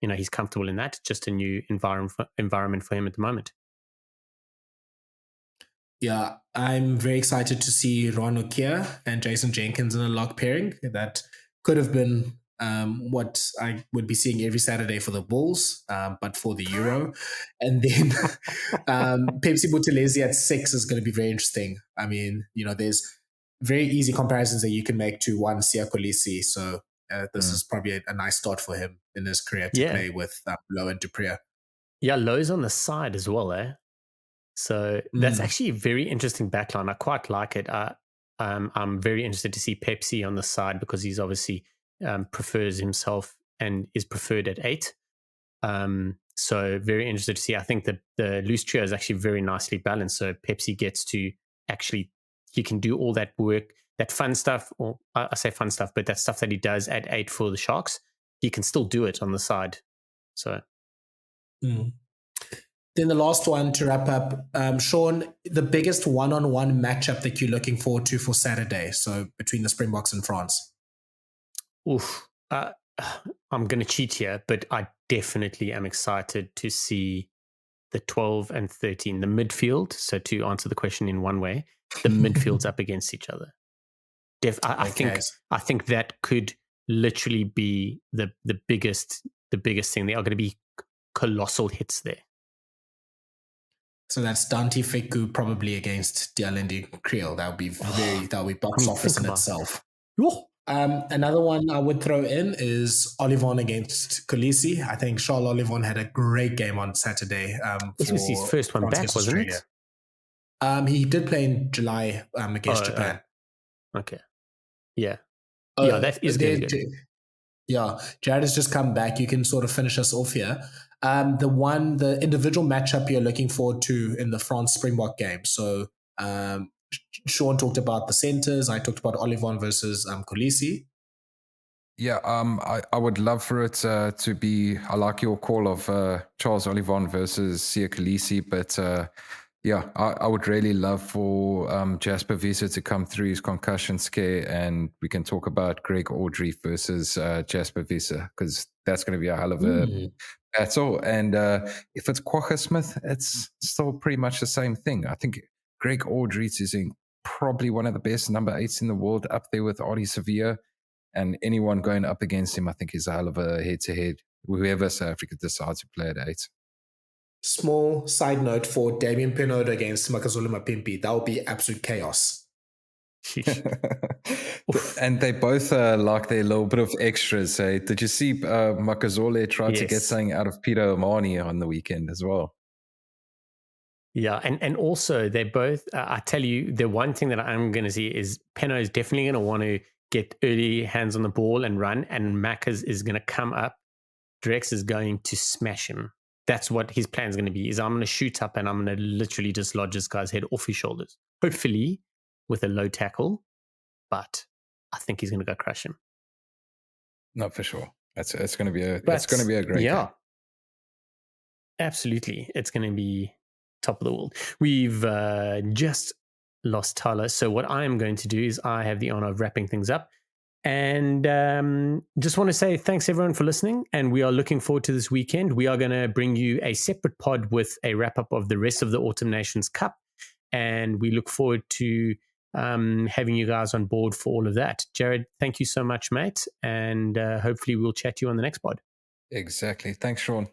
he's comfortable in that. Just a new environment for him at the moment. Yeah, I'm very excited to see Ron Okia and Jason Jenkins in a lock pairing. That could have been what I would be seeing every Saturday for the Bulls, but for the Euro. And then Pepsi Buthelezi at 6 is going to be very interesting. I mean, there's very easy comparisons that you can make to one Siya Kolisi. So this is probably a nice start for him in his career to play with Lowe and du Preez. Yeah, Lowe's on the side as well, eh? So that's actually a very interesting backline. I quite like it. I'm very interested to see Pepsi on the side because he's obviously prefers himself and is preferred at 8. So very interested to see. I think that the loose trio is actually very nicely balanced. So Pepsi gets to actually, he can do all that work, that fun stuff, or I say fun stuff, but that stuff that he does at 8 for the Sharks, he can still do it on the side. So. Then the last one to wrap up, Shaun, the biggest one-on-one matchup that you're looking forward to for Saturday, so between the Springboks and France. I'm going to cheat here, but I definitely am excited to see the 12 and 13, the midfield. So to answer the question in one way, the midfields up against each other. I think that could literally be the biggest thing. There are going to be colossal hits there. So that's Dante Feku probably against Jesse Kriel. That would be box office in itself. Another one I would throw in is Olivon against Kolisi. I think Charles Olivon had a great game on Saturday. This was his first one back, wasn't it? He did play in July against Japan. Okay. Yeah. That is good. Yeah, Jared has just come back. You can sort of finish us off here. The individual matchup you're looking forward to in the France Springbok game. So Shaun talked about the centers. I talked about Olivon versus Kolisi. Yeah, I would love for it to be, I like your call of Charles Olivon versus Siya Kolisi, but I would really love for Jasper Wiese to come through his concussion scare, and we can talk about Greg Audrey versus Jasper Wiese, because that's going to be a hell of a battle. And if it's Kwagga Smith, it's still pretty much the same thing. I think Greg Audrey is probably one of the best number 8s in the world, up there with Ardie Sevilla. And anyone going up against him, I think, is a hell of a head-to-head. Whoever South Africa decides to play at 8. Small side note for Damian Pinoda against Makazole Mapimpi. That will be absolute chaos. And they both like their little bit of extras. Hey? Did you see Makazole tried to get something out of Peter Omani on the weekend as well? Yeah, and also they both, I tell you, the one thing that I'm going to see is Penno is definitely going to want to get early hands on the ball and run, and Mac is going to come up. Drex is going to smash him. That's what his plan is going to be, is I'm going to shoot up and I'm going to literally just lodge this guy's head off his shoulders. Hopefully with a low tackle, but I think he's going to go crush him. Not for sure. It's going to be a great game. Absolutely. It's going to be top of the world. We've just lost Thala. So what I am going to do is I have the honor of wrapping things up. And just want to say thanks everyone for listening. And we are looking forward to this weekend. We are going to bring you a separate pod with a wrap up of the rest of the Autumn Nations Cup. And we look forward to having you guys on board for all of that. Jared, thank you so much, mate. And hopefully we'll chat to you on the next pod. Exactly. Thanks, Shaun.